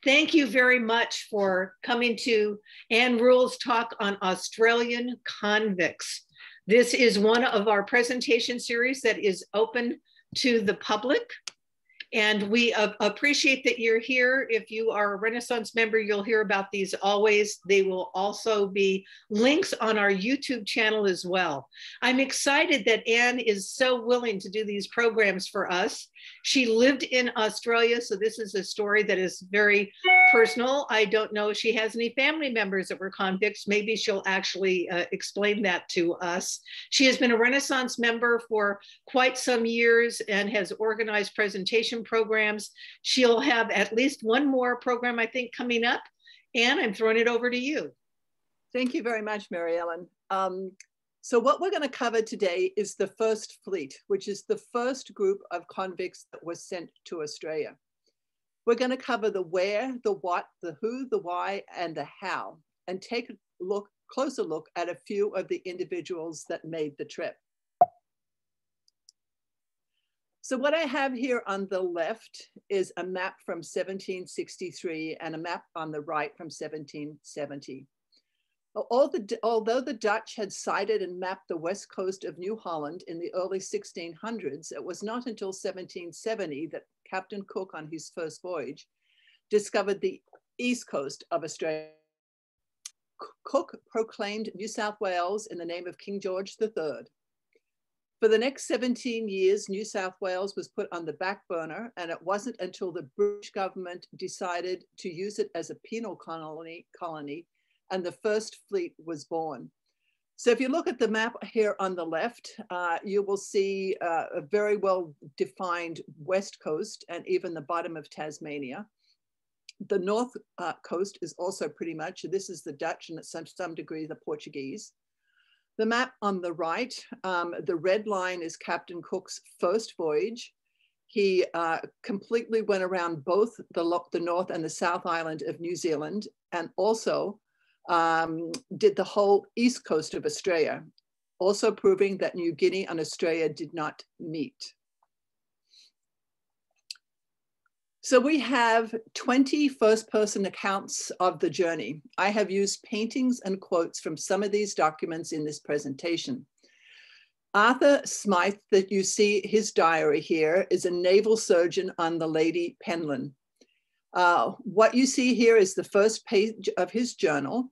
Thank you very much for coming to Ann Rule's talk on Australian convicts. This is one of our presentation series that is open to the public. And we appreciate that you're here. If you are a Renaissance member, you'll hear about these always. They will also be links on our YouTube channel as well. I'm excited that Anne is so willing to do these programs for us. She lived in Australia, so this is a story that is very personal. I don't know if she has any family members that were convicts. Maybe she'll actually explain that to us. She has been a Renaissance member for quite some years and has organized presentation programs. She'll have at least one more program, I think, coming up. Anne, I'm throwing it over to you. Thank you very much, Mary Ellen. So what we're going to cover today is the First Fleet, which is the first group of convicts that was sent to Australia. We're going to cover the where, the what, the who, the why, and the how, and take a closer look at a few of the individuals that made the trip. So what I have here on the left is a map from 1763 and a map on the right from 1770. Although the Dutch had sighted and mapped the west coast of New Holland in the early 1600s, it was not until 1770 that Captain Cook, on his first voyage, discovered the east coast of Australia. Cook proclaimed New South Wales in the name of King George III. For the next 17 years, New South Wales was put on the back burner, and it wasn't until the British government decided to use it as a penal colony and the First Fleet was born. So if you look at the map here on the left, you will see a very well-defined west coast and even the bottom of Tasmania. The north coast is also pretty much, this is the Dutch and to some degree the Portuguese. The map on the right, the red line is Captain Cook's first voyage. He completely went around both the North and the South Island of New Zealand, and also did the whole east coast of Australia, also proving that New Guinea and Australia did not meet. So we have 20 first-person accounts of the journey. I have used paintings and quotes from some of these documents in this presentation. Arthur Smythe, that you see his diary here, is a naval surgeon on the Lady Penland. What you see here is the first page of his journal.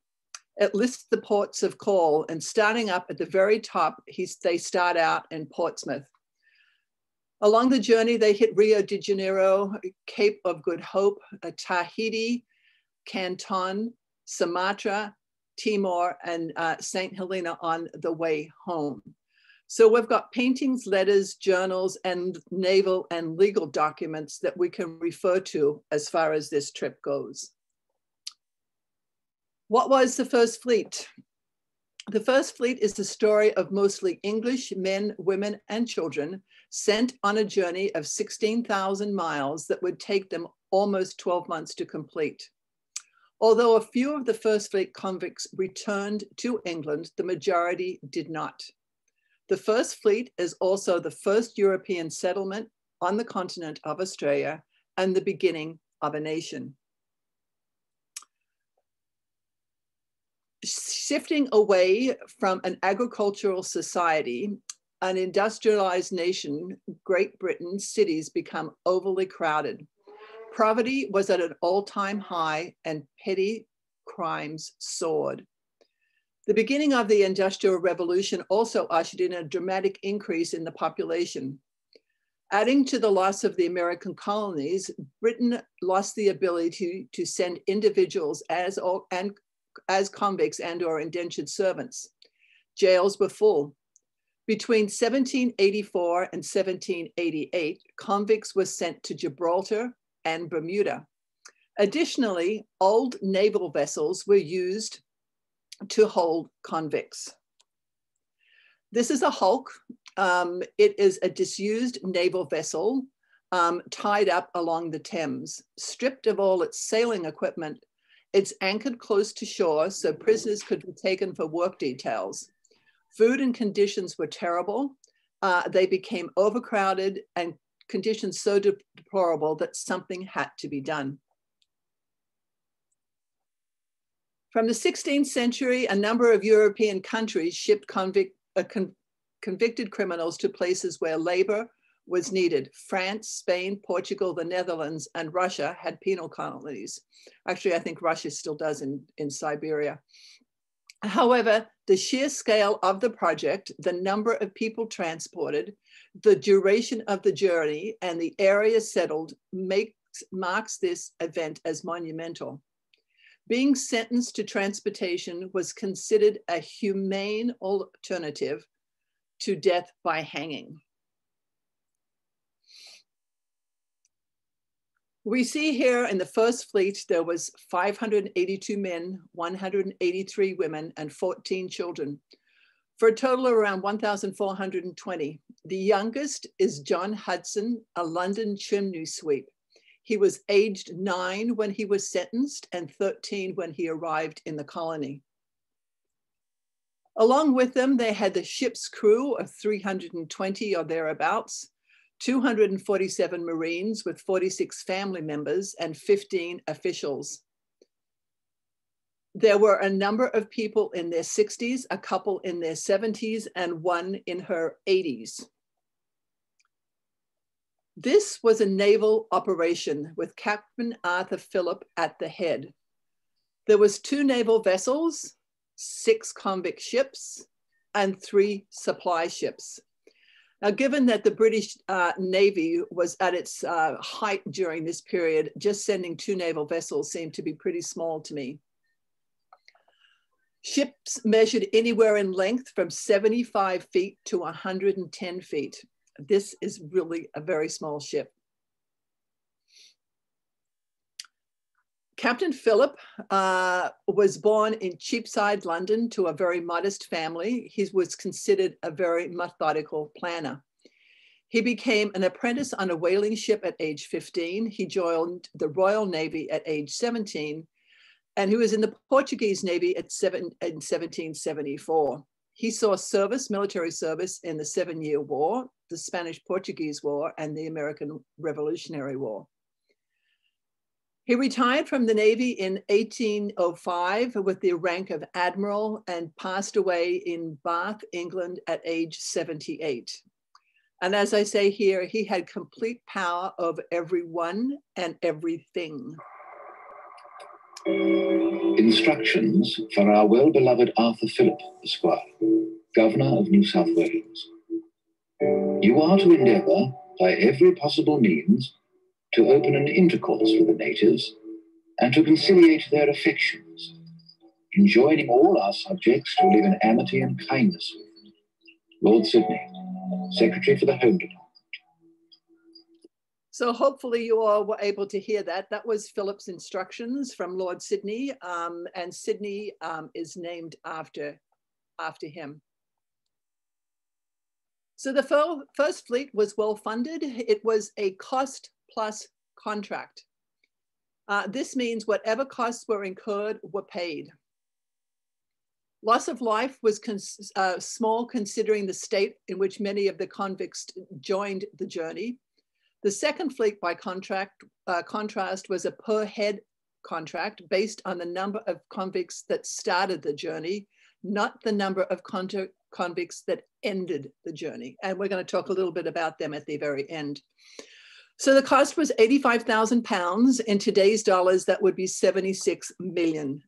It lists the ports of call, and starting up at the very top, they start out in Portsmouth. Along the journey, they hit Rio de Janeiro, Cape of Good Hope, Tahiti, Canton, Sumatra, Timor, and St. Helena on the way home. So we've got paintings, letters, journals, and naval and legal documents that we can refer to as far as this trip goes. What was the First Fleet? The First Fleet is the story of mostly English men, women, and children sent on a journey of 16,000 miles that would take them almost 12 months to complete. Although a few of the First Fleet convicts returned to England, the majority did not. The First Fleet is also the first European settlement on the continent of Australia and the beginning of a nation. Shifting away from an agricultural society, an industrialized nation, Great Britain's cities become overly crowded. Poverty was at an all-time high and petty crimes soared. The beginning of the Industrial Revolution also ushered in a dramatic increase in the population. Adding to the loss of the American colonies, Britain lost the ability to send individuals as convicts and or indentured servants. Jails were full. Between 1784 and 1788, convicts were sent to Gibraltar and Bermuda. Additionally, old naval vessels were used to hold convicts. This is a hulk. It is a disused naval vessel tied up along the Thames. Stripped of all its sailing equipment, it's anchored close to shore so prisoners could be taken for work details. Food and conditions were terrible. They became overcrowded and conditions so deplorable that something had to be done. From the 16th century, a number of European countries shipped convicted criminals to places where labor was needed. France, Spain, Portugal, the Netherlands, and Russia had penal colonies. Actually, I think Russia still does in Siberia. However, the sheer scale of the project, the number of people transported, the duration of the journey, and the area settled marks this event as monumental. Being sentenced to transportation was considered a humane alternative to death by hanging. We see here in the first fleet, there was 582 men, 183 women, and 14 children, for a total of around 1,420. The youngest is John Hudson, a London chimney sweep. He was aged 9 when he was sentenced and 13 when he arrived in the colony. Along with them, they had the ship's crew of 320 or thereabouts, 247 Marines with 46 family members and 15 officials. There were a number of people in their 60s, a couple in their 70s, and one in her 80s. This was a naval operation with Captain Arthur Phillip at the head. There was 2 naval vessels, 6 convict ships, and 3 supply ships. Now, given that the British Navy was at its height during this period, just sending 2 naval vessels seemed to be pretty small to me. Ships measured anywhere in length from 75 feet to 110 feet. This is really a very small ship. Captain Phillip was born in Cheapside, London, to a very modest family. He was considered a very methodical planner. He became an apprentice on a whaling ship at age 15. He joined the Royal Navy at age 17, and he was in the Portuguese Navy in 1774. He saw military service in the 7-Year War, the Spanish-Portuguese War, and the American Revolutionary War. He retired from the Navy in 1805 with the rank of Admiral and passed away in Bath, England at age 78. And as I say here, he had complete power over everyone and everything. Instructions for our well-beloved Arthur Phillip, Esquire, Governor of New South Wales. You are to endeavour, by every possible means, to open an intercourse with the natives and to conciliate their affections, enjoining all our subjects to live in amity and kindness with them. Lord Sydney, Secretary for the Home Department. So hopefully you all were able to hear that. That was Philip's instructions from Lord Sydney, and Sydney is named after him. So the first fleet was well funded. It was a cost plus contract. This means whatever costs were incurred were paid. Loss of life was small considering the state in which many of the convicts joined the journey. The second fleet, by contrast, was a per head contract based on the number of convicts that started the journey, not the number of convicts that ended the journey. And we're going to talk a little bit about them at the very end. So the cost was £85,000. In today's dollars, that would be $76 million.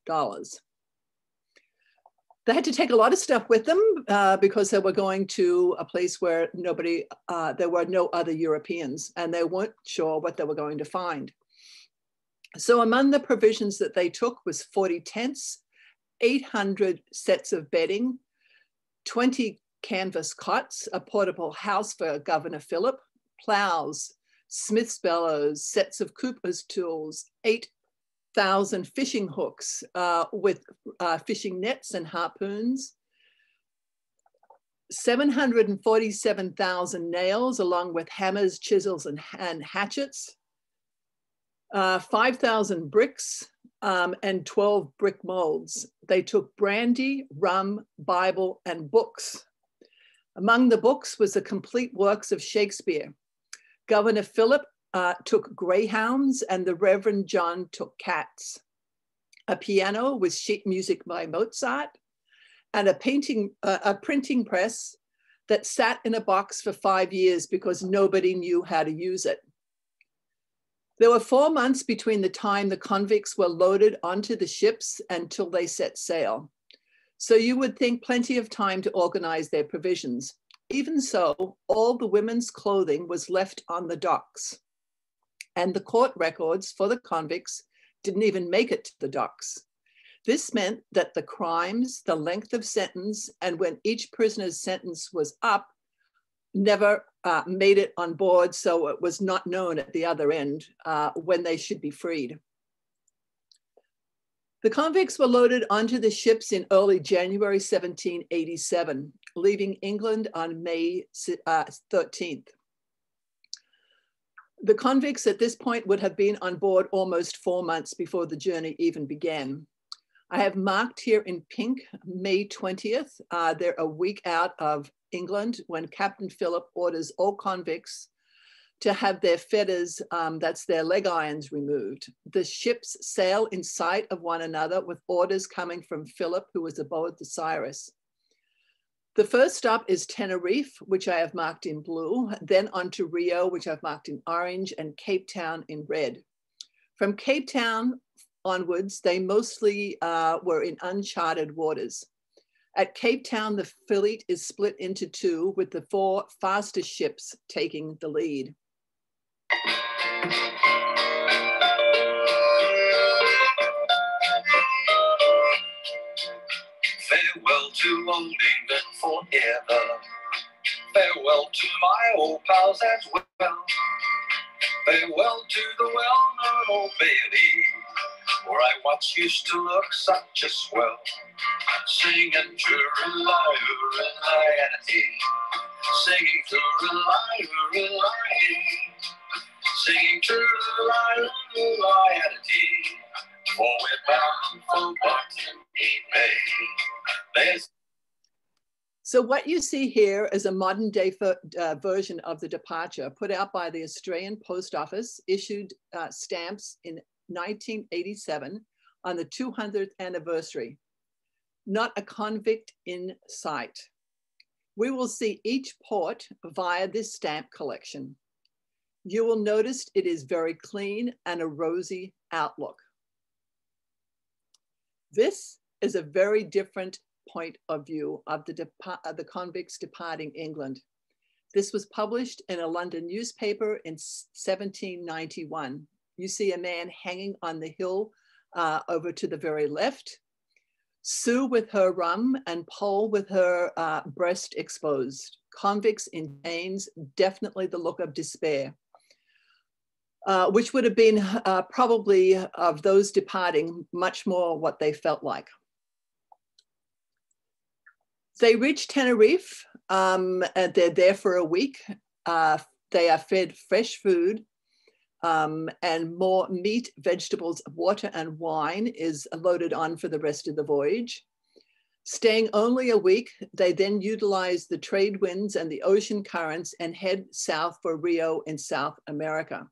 They had to take a lot of stuff with them because they were going to a place where there were no other Europeans, and they weren't sure what they were going to find. So among the provisions that they took was 40 tents, 800 sets of bedding, 20 canvas cots, a portable house for Governor Phillip, plows, smith's bellows, sets of cooper's tools, 8,000 fishing hooks with fishing nets and harpoons, 747,000 nails along with hammers, chisels, and hatchets, 5,000 bricks, and 12 brick molds. They took brandy, rum, Bible, and books. Among the books was the complete works of Shakespeare. Governor Phillip took greyhounds, and the Reverend John took cats. a piano with sheet music by Mozart, and a printing press that sat in a box for 5 years because nobody knew how to use it. There were 4 months between the time the convicts were loaded onto the ships until they set sail. So you would think plenty of time to organize their provisions. Even so, all the women's clothing was left on the docks, and the court records for the convicts didn't even make it to the docks. This meant that the crimes, the length of sentence, and when each prisoner's sentence was up, never made it on board, so it was not known at the other end when they should be freed. The convicts were loaded onto the ships in early January 1787, leaving England on May 13th. The convicts at this point would have been on board almost 4 months before the journey even began. I have marked here in pink, May 20th. They're a week out of England when Captain Phillip orders all convicts to have their fetters, that's their leg irons, removed. The ships sail in sight of one another with orders coming from Phillip, who was aboard the Sirius. The first stop is Tenerife, which I have marked in blue, then on to Rio, which I've marked in orange, and Cape Town in red. From Cape Town onwards, they mostly were in uncharted waters. At Cape Town, the fleet is split into 2, with the 4 fastest ships taking the lead. Farewell to old England forever. Farewell to my old pals as well. Farewell to the well-known old Bailey, where I once used to look such a swell. Singing to reliability, singing to reliability, singing to reliability, for we're bound for Botany Bay. So what you see here is a modern day version of the departure put out by the Australian Post Office, issued stamps in 1987 on the 200th anniversary. Not a convict in sight. We will see each port via this stamp collection. You will notice it is very clean and a rosy outlook. This is a very different point of view of the convicts departing England. This was published in a London newspaper in 1791. You see a man hanging on the hill over to the very left, Sue with her rum and Pol with her breast exposed. Convicts in chains, definitely the look of despair, which would have been probably of those departing much more what they felt like. They reach Tenerife, and they're there for a week. They are fed fresh food and more meat, vegetables, water, and wine is loaded on for the rest of the voyage. Staying only a week, they then utilize the trade winds and the ocean currents and head south for Rio in South America.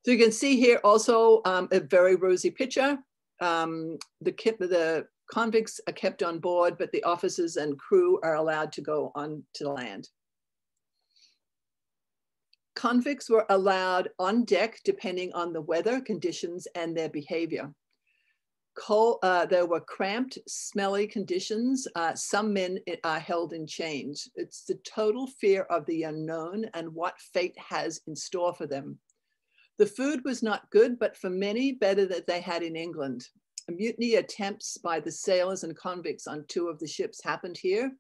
So you can see here also a very rosy picture. The convicts are kept on board, but the officers and crew are allowed to go on to land. Convicts were allowed on deck depending on the weather conditions and their behavior. There were cramped, smelly conditions. Some men are held in chains. It's the total fear of the unknown and what fate has in store for them. The food was not good, but for many, better than they had in England. Mutiny attempts by the sailors and convicts on 2 of the ships happened here.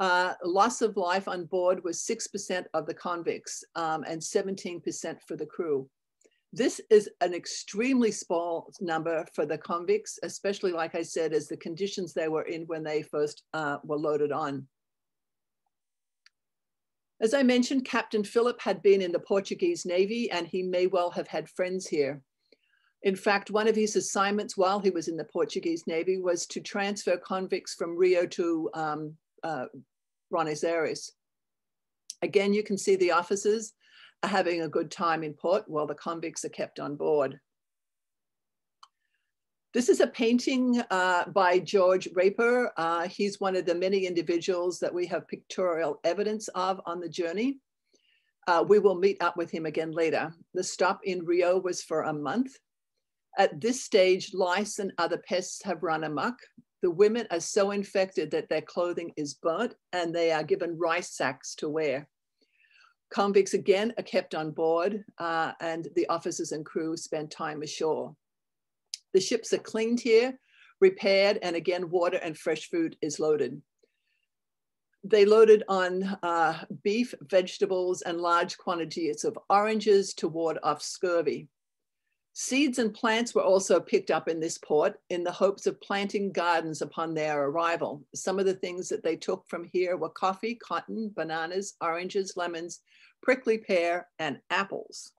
Loss of life on board was 6% of the convicts and 17% for the crew. This is an extremely small number for the convicts, especially, like I said, as the conditions they were in when they first were loaded on. As I mentioned, Captain Phillip had been in the Portuguese Navy and he may well have had friends here. In fact, one of his assignments while he was in the Portuguese Navy was to transfer convicts from Rio to Buenos Aires. Again, you can see the officers are having a good time in port while the convicts are kept on board. This is a painting by George Raper. He's one of the many individuals that we have pictorial evidence of on the journey. We will meet up with him again later. The stop in Rio was for a month. At this stage, lice and other pests have run amok. The women are so infected that their clothing is burnt and they are given rice sacks to wear. Convicts again are kept on board and the officers and crew spend time ashore. The ships are cleaned here, repaired, and again, water and fresh food is loaded. They loaded on beef, vegetables, and large quantities of oranges to ward off scurvy. Seeds and plants were also picked up in this port in the hopes of planting gardens upon their arrival. Some of the things that they took from here were coffee, cotton, bananas, oranges, lemons, prickly pear, and apples.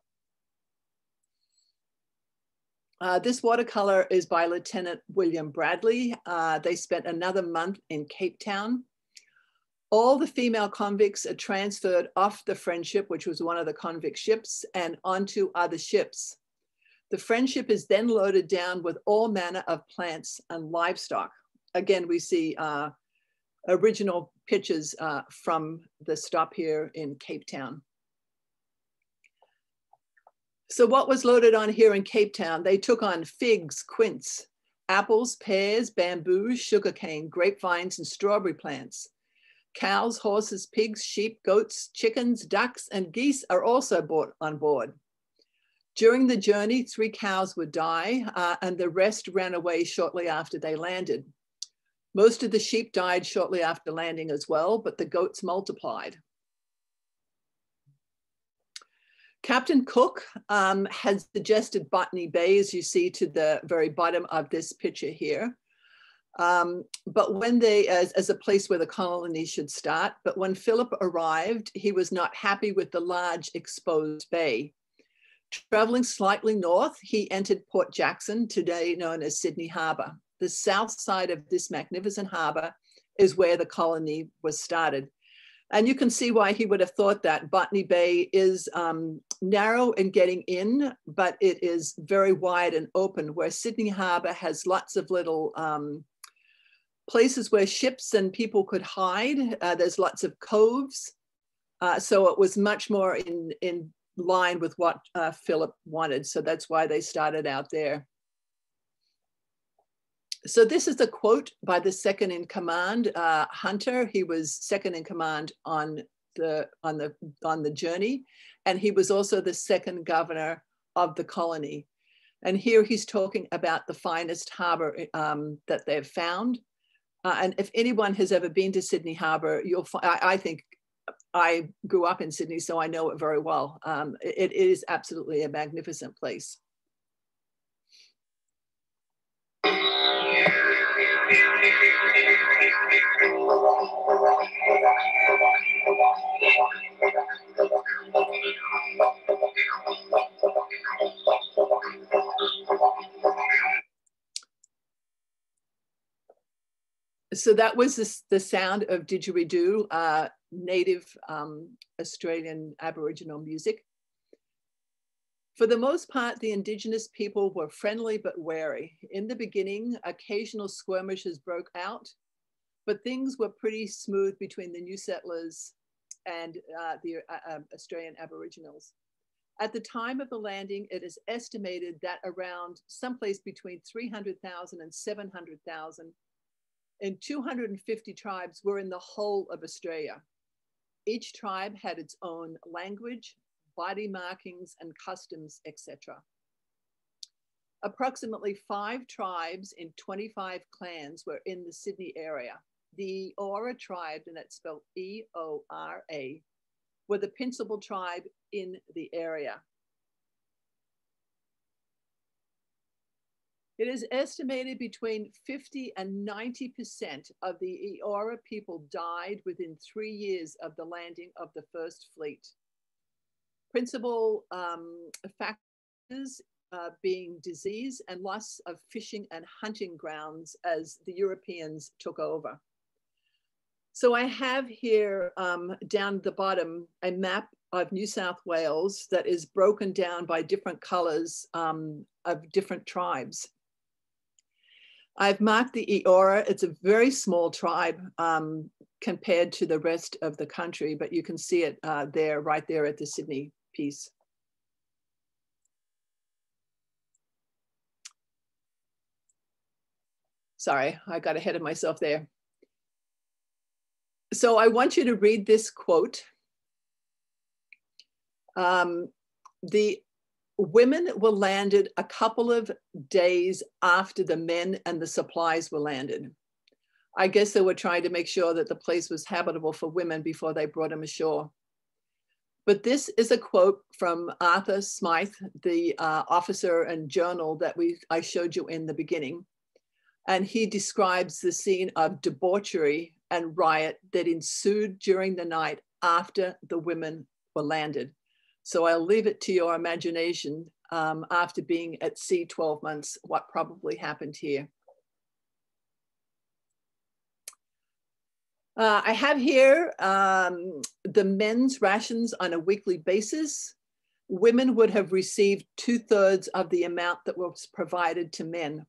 This watercolor is by Lieutenant William Bradley. They spent another month in Cape Town. All the female convicts are transferred off the Friendship, which was one of the convict ships, and onto other ships. The Friendship is then loaded down with all manner of plants and livestock. Again, we see original pictures from the stop here in Cape Town. So what was loaded on here in Cape Town? They took on figs, quince, apples, pears, bamboo, sugarcane, grapevines, and strawberry plants. Cows, horses, pigs, sheep, goats, chickens, ducks, and geese are also brought on board. During the journey, 3 cows would die and the rest ran away shortly after they landed. Most of the sheep died shortly after landing as well, but the goats multiplied. Captain Cook has suggested Botany Bay, as you see to the very bottom of this picture here. But when they, as a place where the colony should start, but when Phillip arrived, he was not happy with the large exposed bay. Traveling slightly north, he entered Port Jackson, today known as Sydney Harbour. The south side of this magnificent harbour is where the colony was started. And you can see why he would have thought that. Botany Bay is narrow in getting in, but it is very wide and open, where Sydney Harbour has lots of little places where ships and people could hide. There's lots of coves. So it was much more in line with what Phillip wanted. So that's why they started out there. So this is a quote by the second in command, Hunter. He was second in command on the journey, and he was also the second governor of the colony. And here he's talking about the finest harbour that they've found. And if anyone has ever been to Sydney Harbour, you'll find, I think I grew up in Sydney, so I know it very well. It is absolutely a magnificent place. So that was the sound of didgeridoo, native Australian Aboriginal music. For the most part, the Indigenous people were friendly but wary. In the beginning, occasional skirmishes broke out, but things were pretty smooth between the new settlers and the Australian Aboriginals. At the time of the landing, it is estimated that around someplace between 300,000 and 700,000 and 250 tribes were in the whole of Australia. Each tribe had its own language, body markings, and customs, etc. Approximately 5 tribes in 25 clans were in the Sydney area. The Eora tribe, and that's spelled E-O-R-A, were the principal tribe in the area. It is estimated between 50 and 90% of the Eora people died within 3 years of the landing of the first fleet. Principal factors being disease and loss of fishing and hunting grounds as the Europeans took over. So I have here down the bottom a map of New South Wales that is broken down by different colors of different tribes. I've marked the Eora. It's a very small tribe compared to the rest of the country, but you can see it there, right there at the Sydney piece. Sorry, I got ahead of myself there. So I want you to read this quote. The women were landed a couple of days after the men and the supplies were landed. I guess they were trying to make sure that the place was habitable for women before they brought them ashore. But this is a quote from Arthur Smythe, the officer and journal that I showed you in the beginning. And he describes the scene of debauchery and riot that ensued during the night after the women were landed. So I'll leave it to your imagination after being at sea 12 months, what probably happened here. I have here the men's rations on a weekly basis. Women would have received 2/3 of the amount that was provided to men.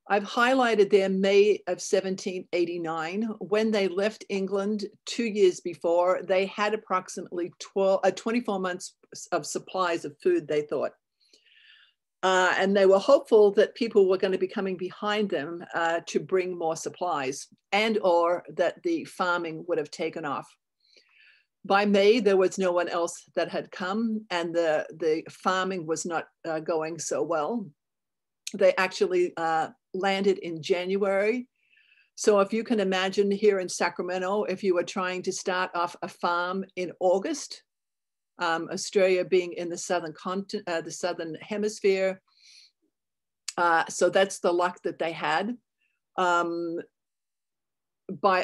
I've highlighted there May of 1789. When they left England 2 years before, they had approximately 24 months of supplies of food, they thought. And they were hopeful that people were going to be coming behind them to bring more supplies, and or that the farming would have taken off. By May, there was no one else that had come, and the farming was not going so well. They actually landed in January. So if you can imagine here in Sacramento, if you were trying to start off a farm in August, Australia being in the southern hemisphere. So that's the luck that they had. By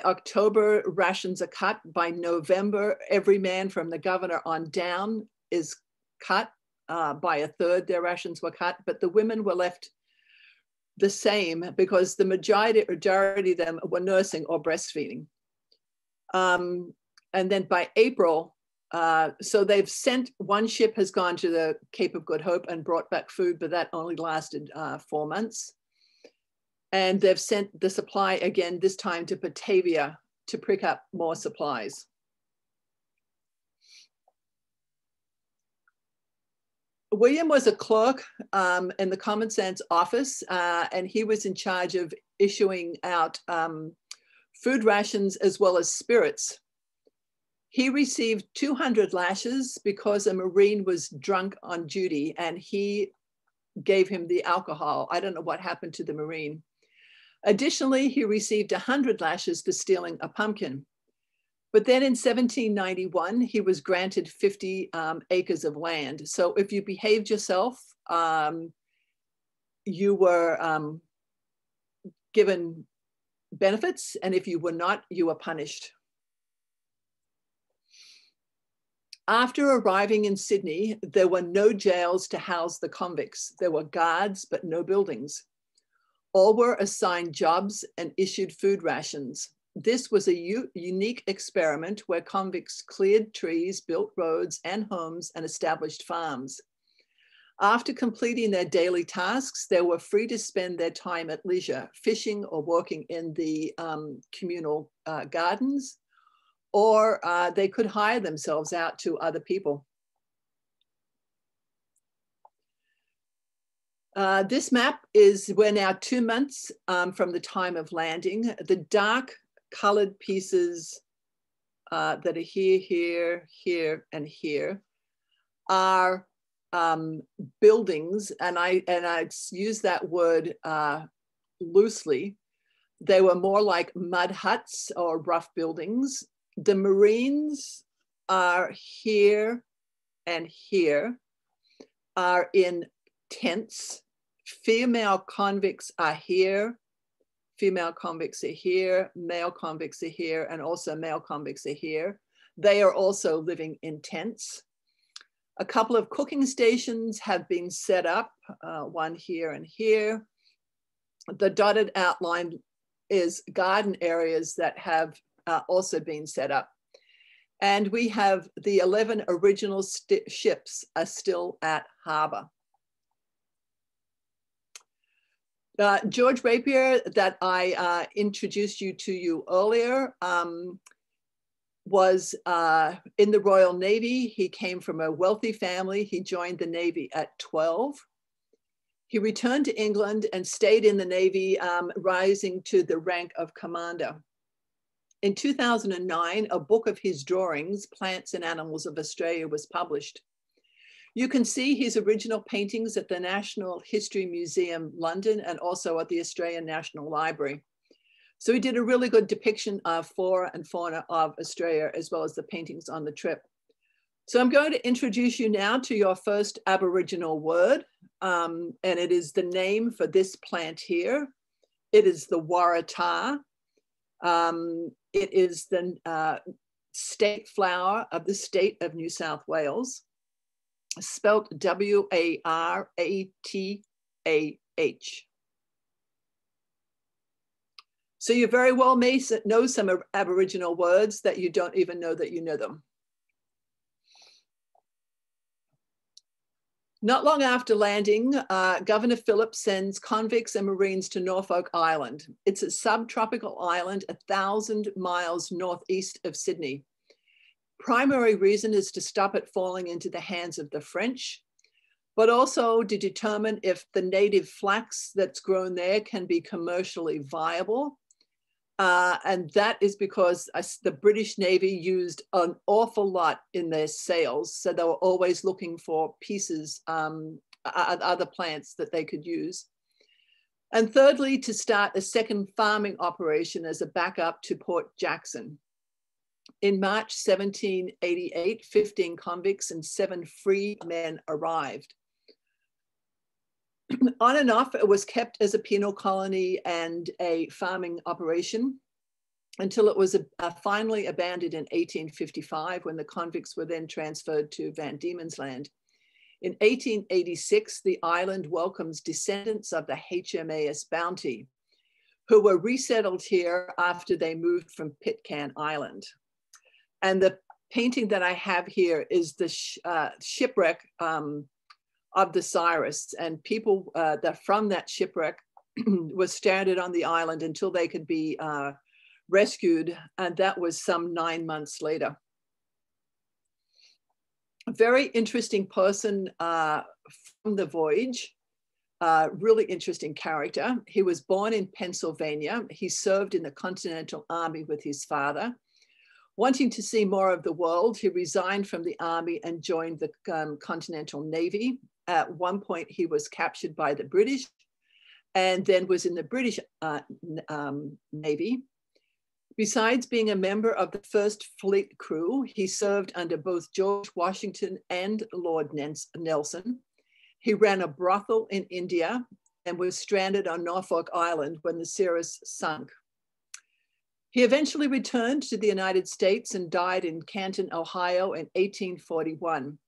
October, rations are cut. By November, every man from the governor on down is cut. By 1/3, their rations were cut, but the women were left the same because the majority of them were nursing or breastfeeding. And then by April, so they've sent, one ship has gone to the Cape of Good Hope and brought back food, but that only lasted 4 months. And they've sent the supply again, this time to Batavia to pick up more supplies. William was a clerk in the Common Sense office, and he was in charge of issuing out food rations as well as spirits. He received 200 lashes because a Marine was drunk on duty and he gave him the alcohol. I don't know what happened to the Marine. Additionally, he received 100 lashes for stealing a pumpkin. But then in 1791, he was granted 50 acres of land. So if you behaved yourself, you were given benefits. And if you were not, you were punished. After arriving in Sydney, there were no jails to house the convicts. There were guards, but no buildings. All were assigned jobs and issued food rations. This was a unique experiment where convicts cleared trees, built roads and homes, and established farms. After completing their daily tasks, they were free to spend their time at leisure, fishing or working in the communal gardens, or they could hire themselves out to other people. This map is, we're now 2 months from the time of landing. The dark colored pieces that are here, here, here, and here are buildings, and I use that word loosely. They were more like mud huts or rough buildings. The Marines are here and here, are in tents. Female convicts are here. Female convicts are here. Male convicts are here, and also male convicts are here. They are also living in tents. A couple of cooking stations have been set up, one here and here. The dotted outline is garden areas that have also been set up. And we have the 11 original ships are still at harbour. George Rapier, that I introduced you to earlier, was in the Royal Navy. He came from a wealthy family. He joined the Navy at 12. He returned to England and stayed in the Navy, rising to the rank of commander. In 2009, a book of his drawings, Plants and Animals of Australia, was published. You can see his original paintings at the National History Museum, London, and also at the Australian National Library. So he did a really good depiction of flora and fauna of Australia, as well as the paintings on the trip. So I'm going to introduce you now to your first Aboriginal word, and it is the name for this plant here. It is the waratah. It is the state flower of the state of New South Wales, spelt W-A-R-A-T-A-H. So you very well may know some Aboriginal words that you don't even know that you know them. Not long after landing, Governor Phillip sends convicts and Marines to Norfolk Island. It's a subtropical island 1,000 miles northeast of Sydney. Primary reason is to stop it falling into the hands of the French, but also to determine if the native flax that's grown there can be commercially viable. And that is because the British Navy used an awful lot in their sales. So they were always looking for pieces, other plants that they could use. And thirdly, to start a second farming operation as a backup to Port Jackson. In March 1788, 15 convicts and 7 free men arrived. On and off, it was kept as a penal colony and a farming operation until it was finally abandoned in 1855, when the convicts were then transferred to Van Diemen's Land. In 1886, the island welcomes descendants of the HMAS Bounty, who were resettled here after they moved from Pitcairn Island. And the painting that I have here is the shipwreck of the Sirius, and people that from that shipwreck were stranded on the island until they could be rescued, and that was some 9 months later. A very interesting person from the voyage, really interesting character. He was born in Pennsylvania. He served in the Continental Army with his father. Wanting to see more of the world, he resigned from the army and joined the Continental Navy. At one point, he was captured by the British and then was in the British Navy. Besides being a member of the First Fleet crew, he served under both George Washington and Lord Nelson. He ran a brothel in India and was stranded on Norfolk Island when the Sirius sunk. He eventually returned to the United States and died in Canton, Ohio in 1841.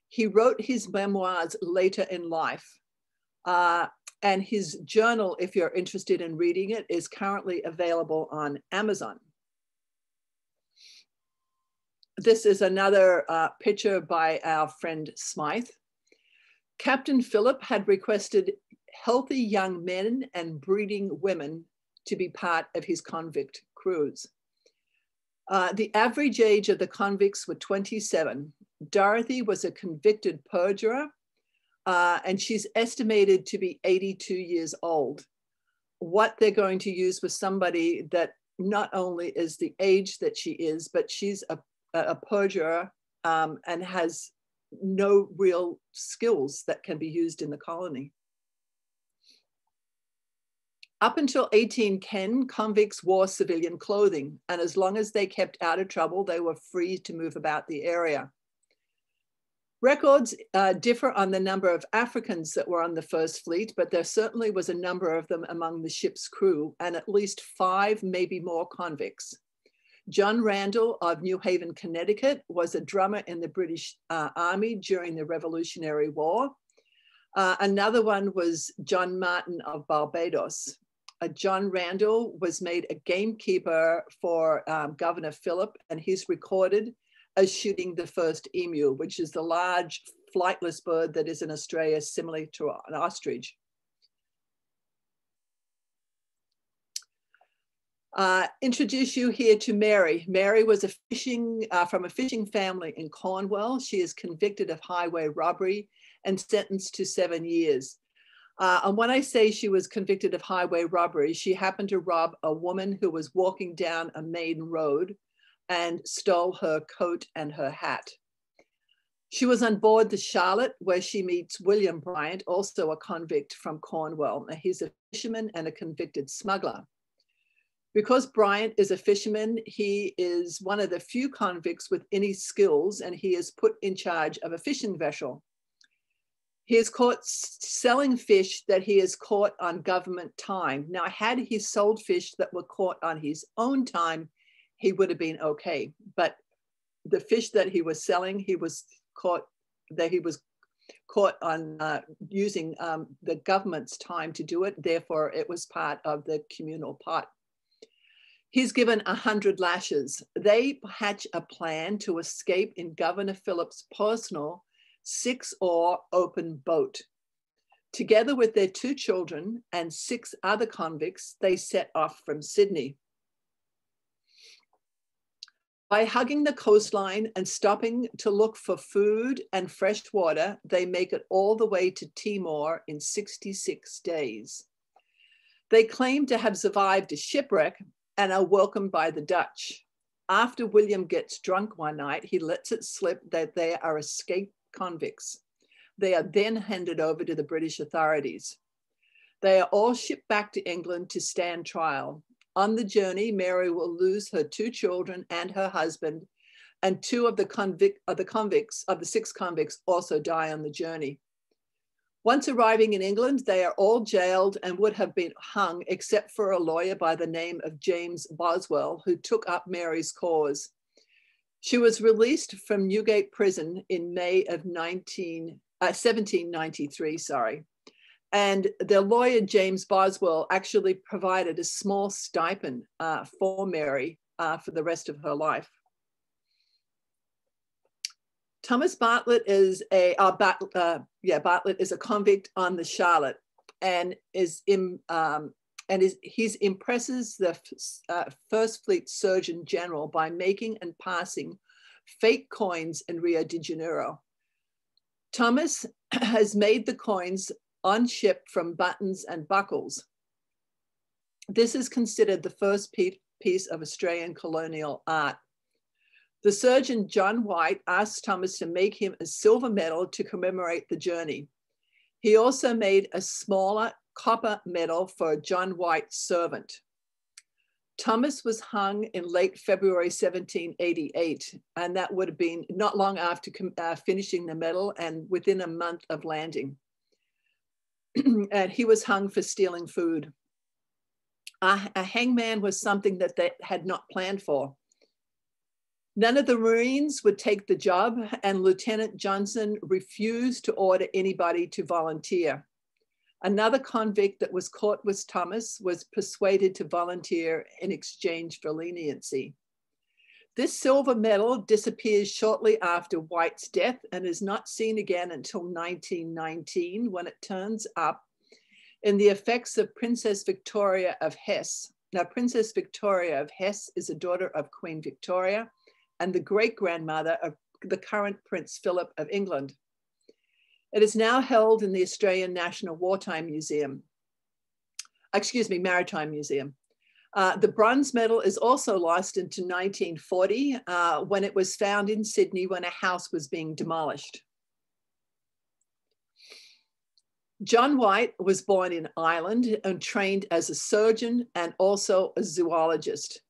He wrote his memoirs later in life, and his journal, if you're interested in reading it, is currently available on Amazon. This is another picture by our friend Smythe. Captain Phillip had requested healthy young men and breeding women to be part of his convict crews. The average age of the convicts were 27. Dorothy was a convicted perjurer, and she's estimated to be 82 years old. What they're going to use was somebody that not only is the age that she is, but she's a perjurer and has no real skills that can be used in the colony. Up until 1810, convicts wore civilian clothing, and as long as they kept out of trouble, they were free to move about the area. Records differ on the number of Africans that were on the First Fleet, but there certainly was a number of them among the ship's crew, and at least 5, maybe more convicts. John Randall of New Haven, Connecticut, was a drummer in the British Army during the Revolutionary War. Another one was John Martin of Barbados. John Randall was made a gamekeeper for Governor Phillip, and he's recorded as shooting the first emu, which is the large flightless bird that is in Australia, similar to an ostrich. Introduce you here to Mary. Mary was from a fishing family in Cornwall. She is convicted of highway robbery and sentenced to 7 years. And when I say she was convicted of highway robbery, she happened to rob a woman who was walking down a main road and stole her coat and her hat. She was on board the Charlotte, where she meets William Bryant, also a convict from Cornwall. Now, he's a fisherman and a convicted smuggler. Because Bryant is a fisherman, he is one of the few convicts with any skills, and he is put in charge of a fishing vessel. He is caught selling fish that he has caught on government time. Now, had he sold fish that were caught on his own time, he would have been okay. But the fish that he was selling, he was caught on using the government's time to do it. Therefore, it was part of the communal pot. He's given 100 lashes. They hatch a plan to escape in Governor Phillip's personal 6-oar open boat. Together with their 2 children and 6 other convicts, they set off from Sydney. By hugging the coastline and stopping to look for food and fresh water, they make it all the way to Timor in 66 days. They claim to have survived a shipwreck and are welcomed by the Dutch. After William gets drunk one night, he lets it slip that they are escaped convicts. They are then handed over to the British authorities. They are all shipped back to England to stand trial. On the journey, Mary will lose her 2 children and her husband, and 2 of the 6 convicts also die on the journey. Once arriving in England, they are all jailed and would have been hung except for a lawyer by the name of James Boswell, who took up Mary's cause. She was released from Newgate Prison in May of 1793, And the lawyer, James Boswell, actually provided a small stipend for Mary for the rest of her life. Thomas Bartlett is Bartlett is a convict on the Charlotte, and he's impresses the First Fleet Surgeon General by making and passing fake coins in Rio de Janeiro. Thomas has made the coins on ship from buttons and buckles. This is considered the first piece of Australian colonial art. The surgeon, John White, asked Thomas to make him a silver medal to commemorate the journey. He also made a smaller copper medal for John White's servant. Thomas was hung in late February 1788, and that would have been not long after finishing the medal and within a month of landing. And he was hung for stealing food. A hangman was something that they had not planned for. None of the Marines would take the job, and Lieutenant Johnston refused to order anybody to volunteer. Another convict that was caught with Thomas was persuaded to volunteer in exchange for leniency. This silver medal disappears shortly after White's death and is not seen again until 1919, when it turns up in the effects of Princess Victoria of Hesse. Now, Princess Victoria of Hesse is a daughter of Queen Victoria and the great-grandmother of the current Prince Philip of England. It is now held in the Australian National Maritime Museum. The bronze medal is also lost into 1940 when it was found in Sydney when a house was being demolished. John White was born in Ireland and trained as a surgeon and also a zoologist.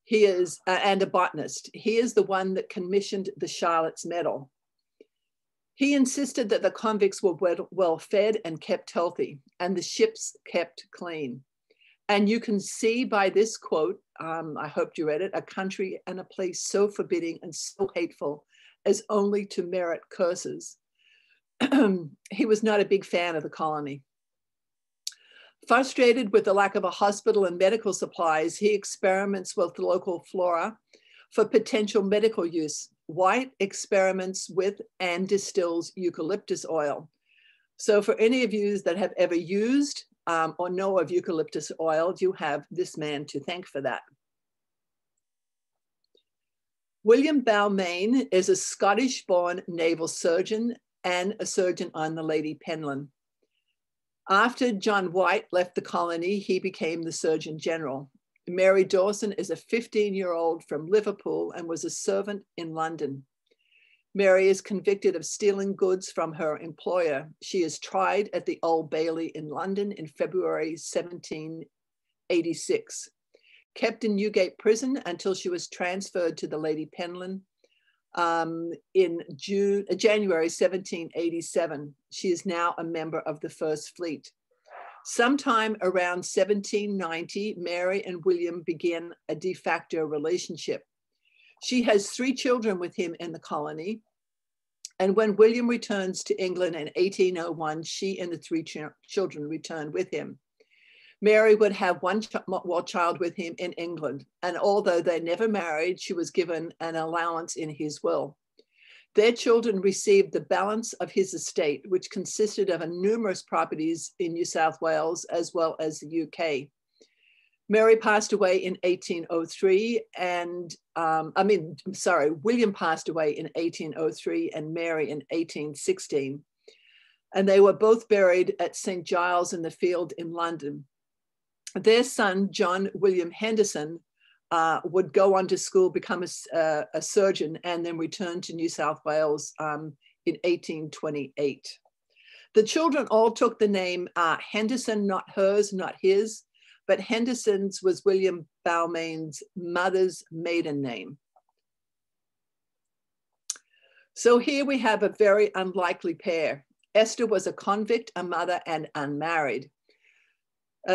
He is, and a botanist. He is the one that commissioned the Charlotte's medal. He insisted that the convicts were well fed and kept healthy, and the ships kept clean. And you can see by this quote, I hope you read it, a country and a place so forbidding and so hateful as only to merit curses. He was not a big fan of the colony. Frustrated with the lack of a hospital and medical supplies, he experiments with the local flora for potential medical use. White experiments with and distills eucalyptus oil. So for any of you that have ever used or know of eucalyptus oil, you have this man to thank for that. William Balmain is a Scottish-born naval surgeon and a surgeon on the Lady Penland. After John White left the colony, he became the Surgeon General. Mary Dawson is a 15-year-old from Liverpool and was a servant in London. Mary is convicted of stealing goods from her employer. She is tried at the Old Bailey in London in February 1786. Kept in Newgate Prison until she was transferred to the Lady Penland in January 1787. She is now a member of the First Fleet. Sometime around 1790, Mary and William begin a de facto relationship. She has 3 children with him in the colony. And when William returns to England in 1801, she and the 3 children return with him. Mary would have one child with him in England, and although they never married, she was given an allowance in his will. Their children received the balance of his estate, which consisted of numerous properties in New South Wales as well as the UK. Mary passed away in 1803, and William passed away in 1803 and Mary in 1816. And they were both buried at St. Giles in the Field in London. Their son, John William Henderson, would go on to school, become a surgeon, and then return to New South Wales in 1828. The children all took the name Henderson, not hers, not his, but Henderson's was William Balmain's mother's maiden name. So here we have a very unlikely pair. Esther was a convict, a mother, and unmarried.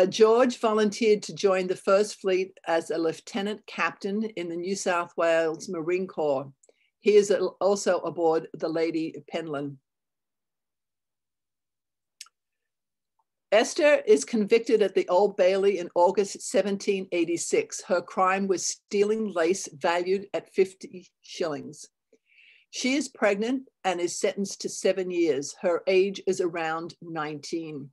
George volunteered to join the First Fleet as a lieutenant captain in the New South Wales Marine Corps. He is also aboard the Lady Penland. Esther is convicted at the Old Bailey in August 1786. Her crime was stealing lace valued at 50 shillings. She is pregnant and is sentenced to 7 years. Her age is around 19.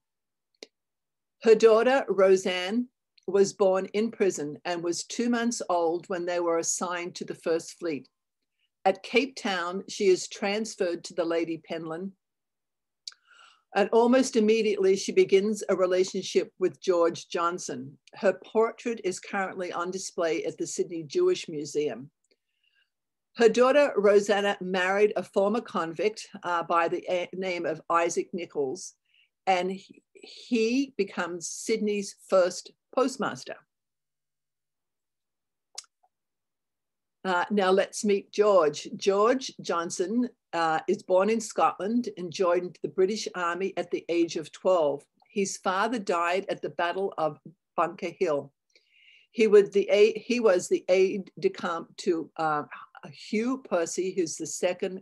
Her daughter, Roseanne, was born in prison and was 2 months old when they were assigned to the First Fleet. At Cape Town, she is transferred to the Lady Penland, and almost immediately she begins a relationship with George Johnston. Her portrait is currently on display at the Sydney Jewish Museum. Her daughter, Rosanna, married a former convict by the name of Isaac Nichols, and he becomes Sydney's first postmaster. Now let's meet George. George Johnston is born in Scotland and joined the British Army at the age of 12. His father died at the Battle of Bunker Hill. He was the aide-de-camp to Hugh Percy, who's the second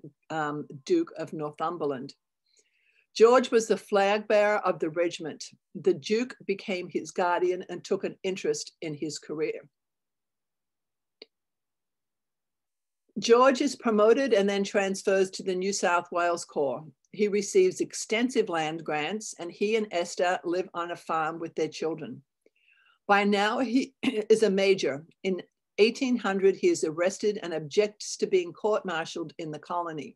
Duke of Northumberland. George was the flag bearer of the regiment. The Duke became his guardian and took an interest in his career. George is promoted and then transfers to the New South Wales Corps. He receives extensive land grants, and he and Esther live on a farm with their children. By now, he is a major. In 1800, he is arrested and objects to being court-martialed in the colony,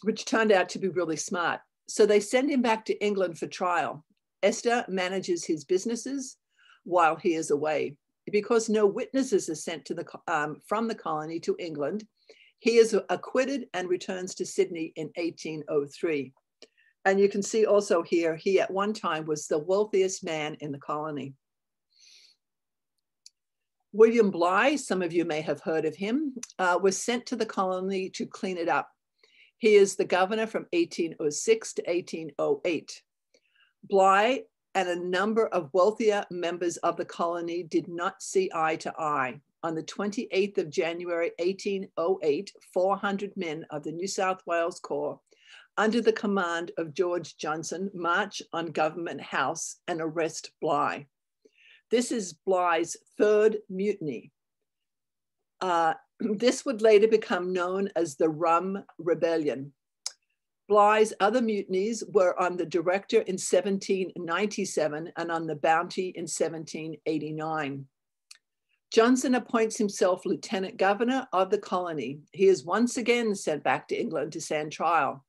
which turned out to be really smart. So they send him back to England for trial. Esther manages his businesses while he is away. Because no witnesses are sent to from the colony to England, he is acquitted and returns to Sydney in 1803. And you can see also here, he at one time was the wealthiest man in the colony. William Bligh, some of you may have heard of him, was sent to the colony to clean it up. He is the governor from 1806 to 1808. Bligh and a number of wealthier members of the colony did not see eye to eye. On the 28th of January, 1808, 400 men of the New South Wales Corps, under the command of George Johnston, march on Government House and arrest Bligh. This is Bligh's third mutiny. This would later become known as the Rum Rebellion. Bligh's other mutinies were on the Director in 1797 and on the Bounty in 1789. Johnston appoints himself Lieutenant Governor of the colony. He is once again sent back to England to stand trial.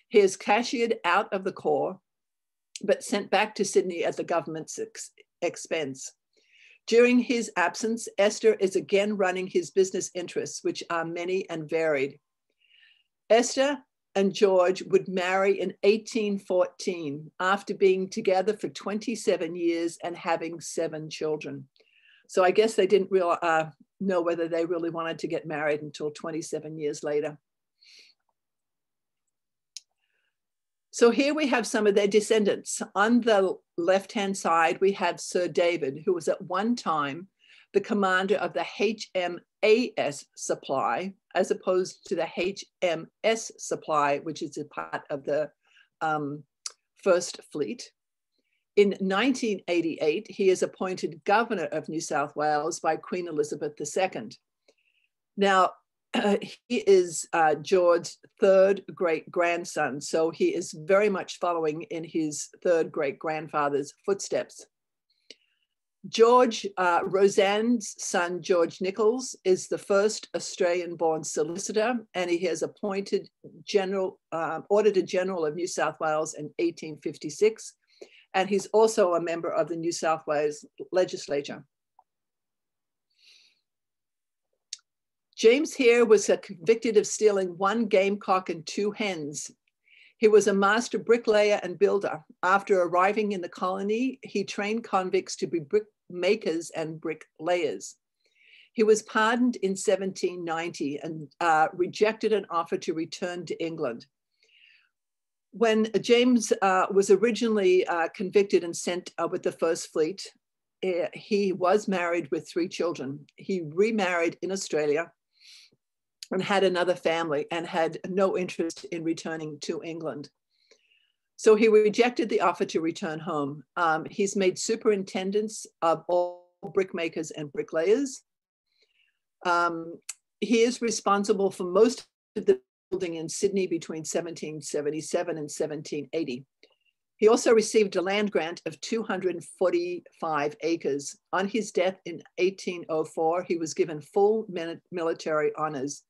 He is cashiered out of the corps, but sent back to Sydney at the government's expense. During his absence, Esther is again running his business interests, which are many and varied. Esther and George would marry in 1814 after being together for 27 years and having 7 children. So I guess they didn't know whether they really wanted to get married until 27 years later. So here we have some of their descendants. On the left-hand side, we have Sir David, who was at one time the commander of the HMAS Supply, as opposed to the HMS Supply, which is a part of the First Fleet. In 1988, he is appointed Governor of New South Wales by Queen Elizabeth II. Now, he is George's 3rd great-grandson, so he is very much following in his 3rd great-grandfather's footsteps. George, Roseanne's son, George Nichols, is the first Australian-born solicitor, and he has appointed Auditor General of New South Wales in 1856, and he's also a member of the New South Wales legislature. James here was convicted of stealing 1 gamecock and 2 hens. He was a master bricklayer and builder. After arriving in the colony, he trained convicts to be brick makers and bricklayers. He was pardoned in 1790 and rejected an offer to return to England. When James was originally convicted and sent with the First Fleet, he was married with 3 children. He remarried in Australia and had another family and had no interest in returning to England. So he rejected the offer to return home. He's made superintendents of all brickmakers and bricklayers. He is responsible for most of the building in Sydney between 1777 and 1780. He also received a land grant of 245 acres. On his death in 1804, he was given full military honors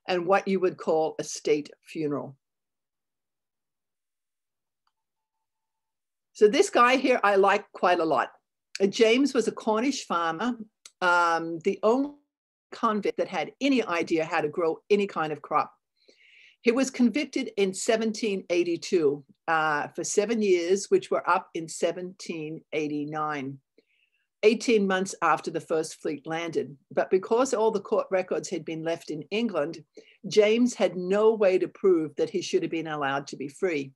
and what you would call a state funeral. So this guy here, I like quite a lot. James was a Cornish farmer, the only convict that had any idea how to grow any kind of crop. He was convicted in 1782 for 7 years, which were up in 1789, 18 months after the First Fleet landed. But because all the court records had been left in England, James had no way to prove that he should have been allowed to be free.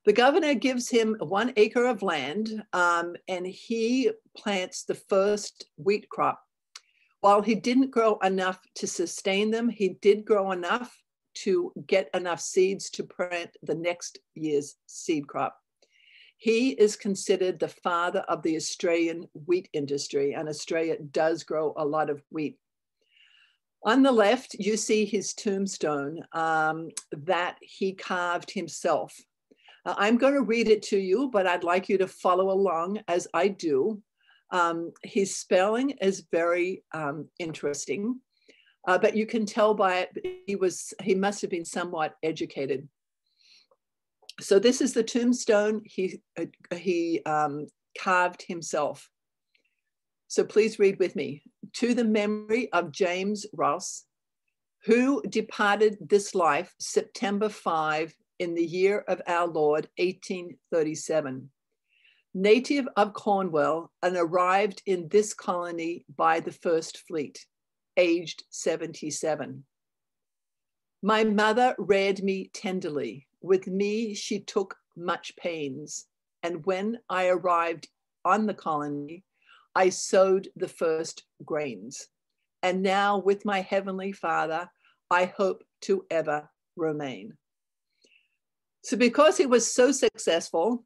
The governor gives him 1 acre of land and he plants the first wheat crop. While he didn't grow enough to sustain them, he did grow enough to get enough seeds to plant the next year's seed crop. He is considered the father of the Australian wheat industry, and Australia does grow a lot of wheat. On the left, you see his tombstone that he carved himself. I'm going to read it to you, but I'd like you to follow along as I do. His spelling is very interesting, but you can tell by it he must have been somewhat educated. So this is the tombstone he carved himself. So please read with me. To the memory of James Ross, who departed this life September 5 in the year of our Lord 1837. Native of Cornwall and arrived in this colony by the First Fleet, aged 77. My mother reared me tenderly. With me, she took much pains. And when I arrived on the colony, I sowed the first grains. And now with my Heavenly Father, I hope to ever remain. So because he was so successful,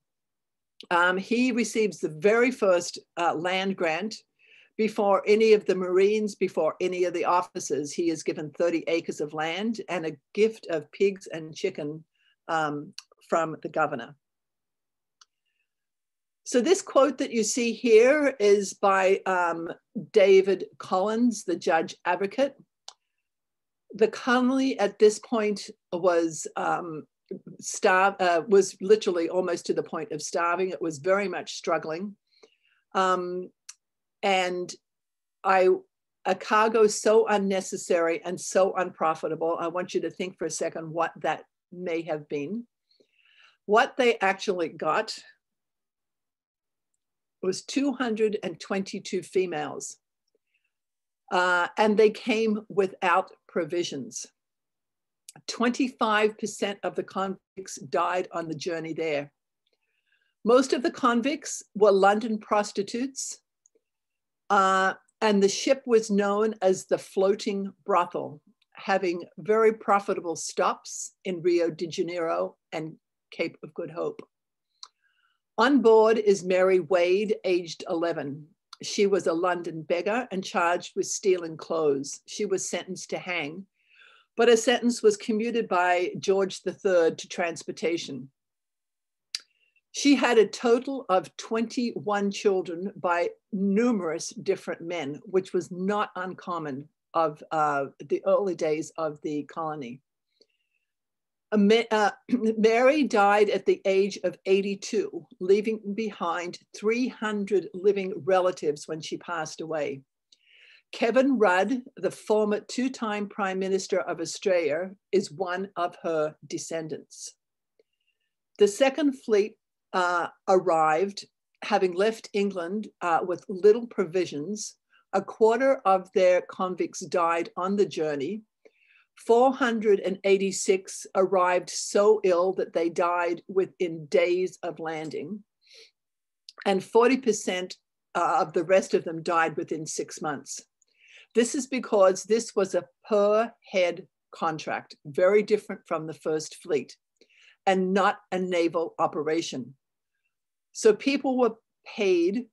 he receives the very first land grant Before any of the Marines, before any of the officers, he is given 30 acres of land and a gift of pigs and chicken from the governor. So this quote that you see here is by David Collins, the judge advocate. The colony at this point was was literally almost to the point of starving. It was very much struggling. And a cargo so unnecessary and so unprofitable, I want you to think for a second what that may have been. What they actually got was 222 females. And they came without provisions. 25% of the convicts died on the journey there. Most of the convicts were London prostitutes, and the ship was known as the Floating Brothel, having very profitable stops in Rio de Janeiro and Cape of Good Hope. On board is Mary Wade, aged 11. She was a London beggar and charged with stealing clothes. She was sentenced to hang, but her sentence was commuted by George III to transportation. She had a total of 21 children by numerous different men, which was not uncommon of the early days of the colony. Mary died at the age of 82, leaving behind 300 living relatives when she passed away. Kevin Rudd, the former two-time Prime Minister of Australia, is one of her descendants. The Second Fleet arrived, having left England with little provisions. A quarter of their convicts died on the journey. 486 arrived so ill that they died within days of landing. And 40% of the rest of them died within 6 months. This is because this was a per head contract, very different from the First Fleet, and not a naval operation. So people were paid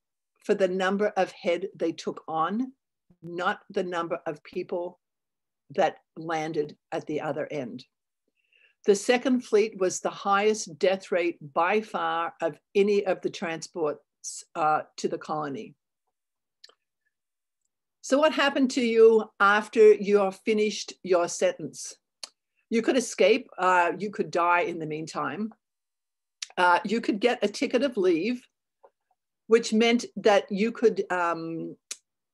for the number of head they took on, not the number of people that landed at the other end. The Second Fleet was the highest death rate by far of any of the transports to the colony. So what happened to you after you are finished your sentence? You could escape, you could die in the meantime. You could get a ticket of leave, which meant that you could,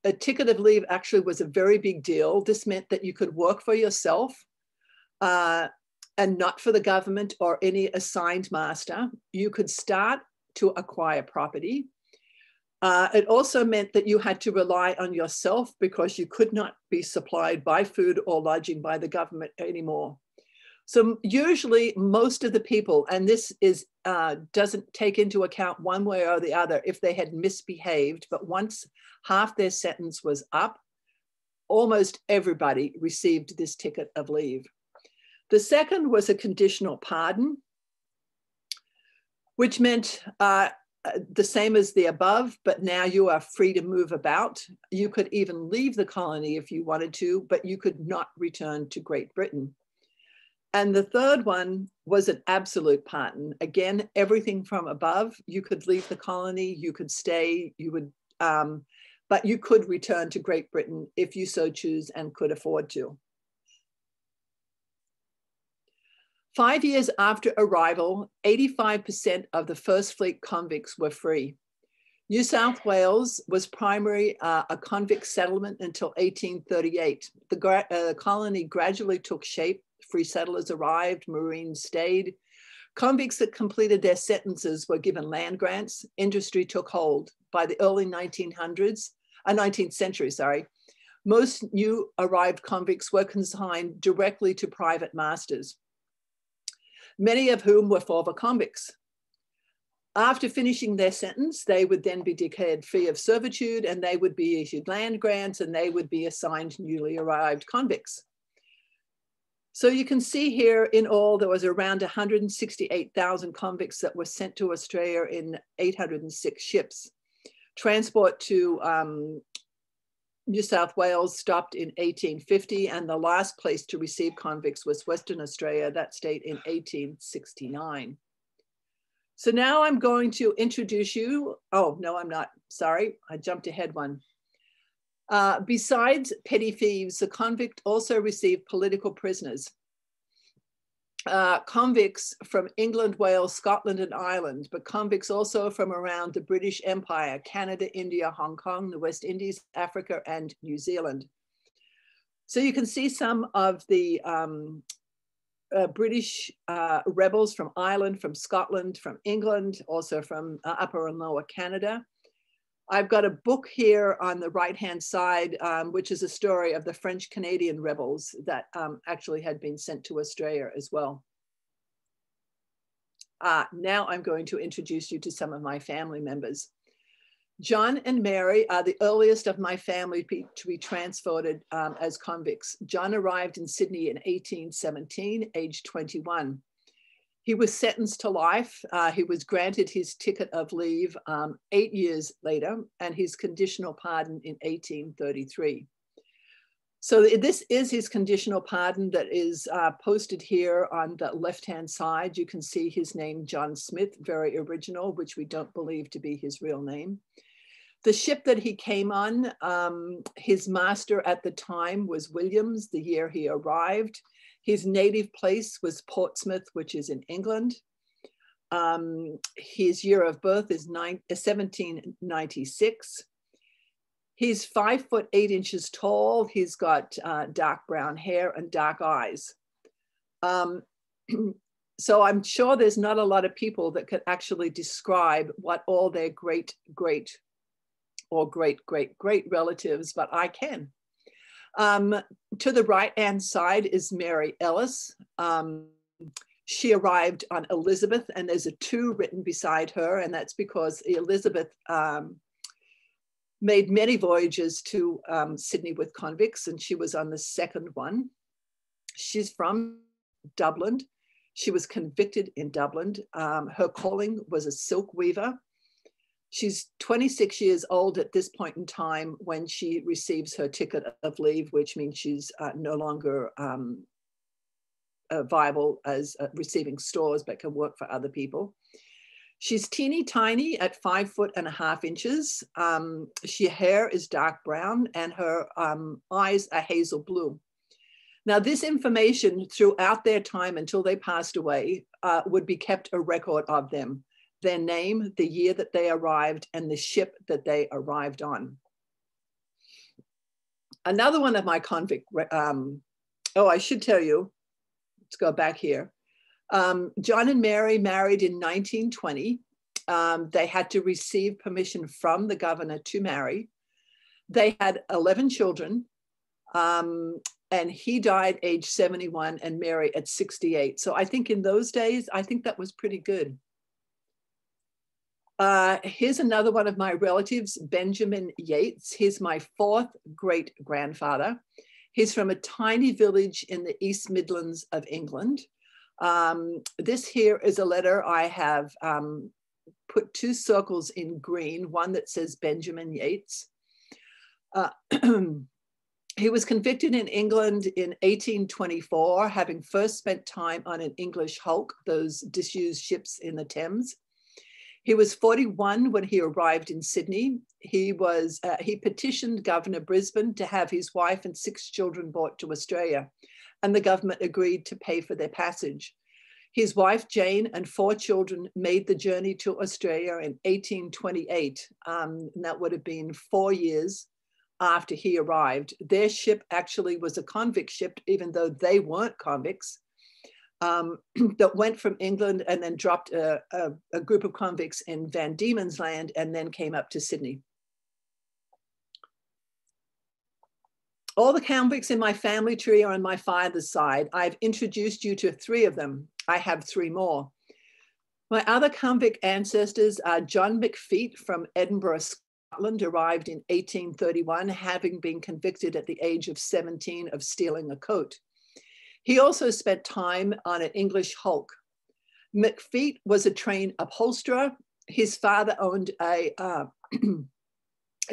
a ticket of leave actually was a very big deal. This meant that you could work for yourself and not for the government or any assigned master. You could start to acquire property. It also meant that you had to rely on yourself because you could not be supplied by food or lodging by the government anymore. So usually most of the people, and this is doesn't take into account one way or the other if they had misbehaved, but once half their sentence was up, almost everybody received this ticket of leave. The second was a conditional pardon, which meant the same as the above, but now you are free to move about. You could even leave the colony if you wanted to, but you could not return to Great Britain. And the third one was an absolute pardon. Again, everything from above, you could leave the colony, you could stay, you would, but you could return to Great Britain if you so choose and could afford to. 5 years after arrival, 85% of the First Fleet convicts were free. New South Wales was primarily a convict settlement until 1838. The colony gradually took shape. Free settlers arrived, Marines stayed. Convicts that completed their sentences were given land grants. Industry took hold. By the early 19th century, most new arrived convicts were consigned directly to private masters, many of whom were former convicts. After finishing their sentence, they would then be declared free of servitude and they would be issued land grants and they would be assigned newly arrived convicts. So you can see here in all, there was around 168,000 convicts that were sent to Australia in 806 ships. Transport to New South Wales stopped in 1850, and the last place to receive convicts was Western Australia, that state in 1869. So now I'm going to introduce you. Oh, no, I'm not. Sorry, I jumped ahead one. Besides petty thieves, the convict also received political prisoners. Convicts from England, Wales, Scotland, and Ireland, but convicts also from around the British Empire, Canada, India, Hong Kong, the West Indies, Africa, and New Zealand. So you can see some of the British rebels from Ireland, from Scotland, from England, also from Upper and Lower Canada. I've got a book here on the right-hand side, which is a story of the French-Canadian rebels that actually had been sent to Australia as well. Now I'm going to introduce you to some of my family members. John and Mary are the earliest of my family to be transported as convicts. John arrived in Sydney in 1817, age 21. He was sentenced to life. He was granted his ticket of leave 8 years later and his conditional pardon in 1833. So this is his conditional pardon that is posted here on the left-hand side. You can see his name, John Smith, very original, which we don't believe to be his real name. The ship that he came on, his master at the time was Williams, the year he arrived. His native place was Portsmouth, which is in England. His year of birth is 1796. He's 5'8" tall. He's got dark brown hair and dark eyes. So I'm sure there's not a lot of people that could actually describe what all their great relatives, but I can. To the right-hand side is Mary Ellis. She arrived on Elizabeth, and there's a 2 written beside her, and that's because Elizabeth made many voyages to Sydney with convicts, and she was on the 2nd one. She's from Dublin. She was convicted in Dublin. Her calling was a silk weaver. She's 26 years old at this point in time when she receives her ticket of leave, which means she's no longer viable as receiving stores, but can work for other people. She's teeny tiny at 5'1.5 inches. Her hair is dark brown and her eyes are hazel blue. Now, this information throughout their time until they passed away would be kept a record of them. Their name, the year that they arrived, and the ship that they arrived on. Another one of my convict, I should tell you, let's go back here. John and Mary married in 1920. They had to receive permission from the governor to marry. They had 11 children, and he died age 71 and Mary at 68. So I think in those days, I think that was pretty good. Here's another one of my relatives, Benjamin Yates. He's my 4th great-grandfather. He's from a tiny village in the East Midlands of England. This here is a letter I have put 2 circles in green, one that says Benjamin Yates. He was convicted in England in 1824, having first spent time on an English hulk, those disused ships in the Thames. He was 41 when he arrived in Sydney. He petitioned Governor Brisbane to have his wife and 6 children brought to Australia, and the government agreed to pay for their passage. His wife, Jane, and 4 children made the journey to Australia in 1828. And that would have been 4 years after he arrived. Their ship actually was a convict ship, even though they weren't convicts. That went from England and then dropped a group of convicts in Van Diemen's Land and then came up to Sydney. All the convicts in my family tree are on my father's side. I've introduced you to 3 of them. I have 3 more. My other convict ancestors are John McFeet from Edinburgh, Scotland, arrived in 1831, having been convicted at the age of 17 of stealing a coat. He also spent time on an English hulk. McFeet was a trained upholsterer. His father owned a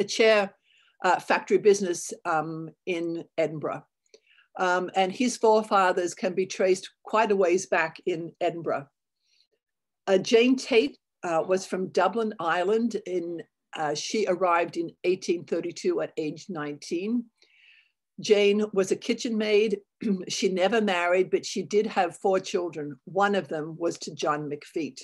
chair factory business in Edinburgh. And his forefathers can be traced quite a ways back in Edinburgh. Jane Tate was from Dublin, Ireland. She arrived in 1832 at age 19. Jane was a kitchen maid. She never married, but she did have 4 children. One of them was to John McFeet.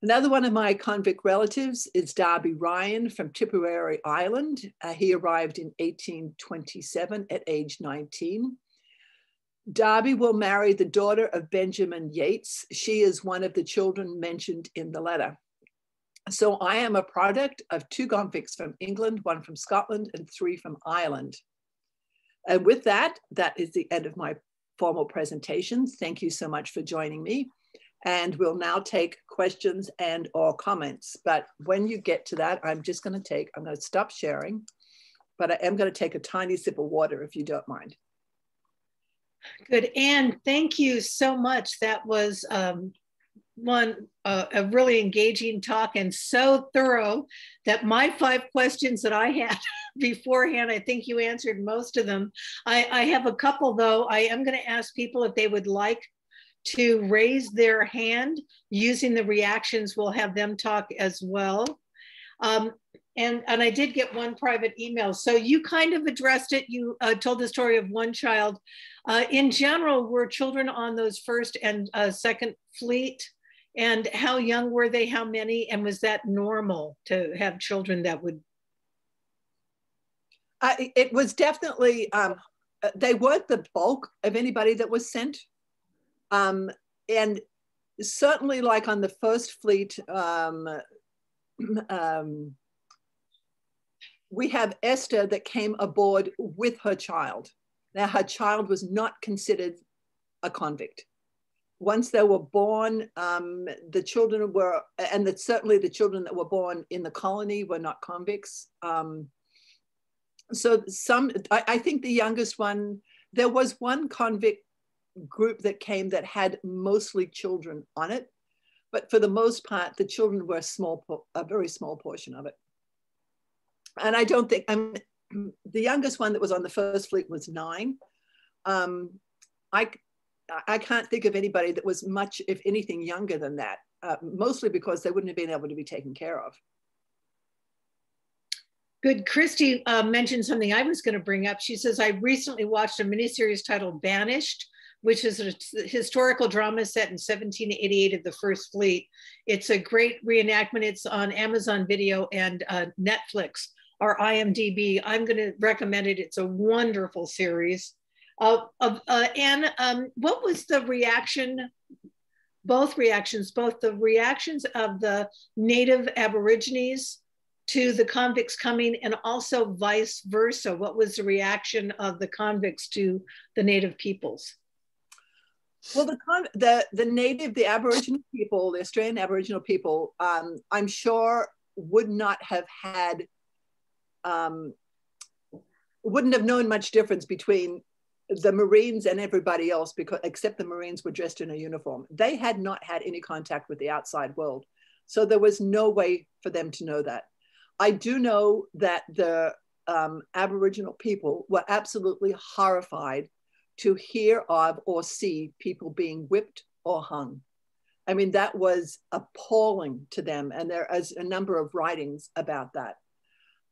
Another one of my convict relatives is Darby Ryan from Tipperary, Ireland. He arrived in 1827 at age 19. Darby will marry the daughter of Benjamin Yates. She is one of the children mentioned in the letter. So I am a product of 2 convicts from England, 1 from Scotland, and 3 from Ireland. And with that, that is the end of my formal presentations. Thank you so much for joining me. And we'll now take questions and or comments. But when you get to that, I'm going to stop sharing, but I am going to take a tiny sip of water if you don't mind. Good, Anne, thank you so much. That was a really engaging talk and so thorough that my 5 questions that I had beforehand, I think you answered most of them. I have a couple though. I am going to ask people if they would like to raise their hand using the reactions. We'll have them talk as well. And I did get 1 private email. So you kind of addressed it. You told the story of 1 child. In general, were children on those first and second fleet? And how young were they? How many? And was that normal to have children that would? It was definitely, they weren't the bulk of anybody that was sent. And certainly like on the first fleet, we have Esther that came aboard with her child. Now her child was not considered a convict. Once they were born, the children were, and that certainly the children that were born in the colony were not convicts. So I think the youngest one, there was 1 convict group that came that had mostly children on it, but for the most part, the children were a very small portion of it. And I don't think, the youngest one that was on the first fleet was 9. I can't think of anybody that was much, if anything, younger than that, mostly because they wouldn't have been able to be taken care of. Good. Christy mentioned something I was going to bring up. She says, I recently watched a miniseries titled Banished, which is a historical drama set in 1788 of the First Fleet. It's a great reenactment. It's on Amazon Video and Netflix or IMDb. I'm going to recommend it. It's a wonderful series. Anne, what was the reaction, both the reactions of the native Aborigines to the convicts coming and also vice versa? What was the reaction of the convicts to the native peoples? Well, the Aboriginal people, the Australian Aboriginal people, I'm sure would not have had, wouldn't have known much difference between the Marines and everybody else, because except the Marines were dressed in a uniform. They had not had any contact with the outside world. So there was no way for them to know that. I do know that the Aboriginal people were absolutely horrified to hear of or see people being whipped or hung. I mean, that was appalling to them. And there is a number of writings about that.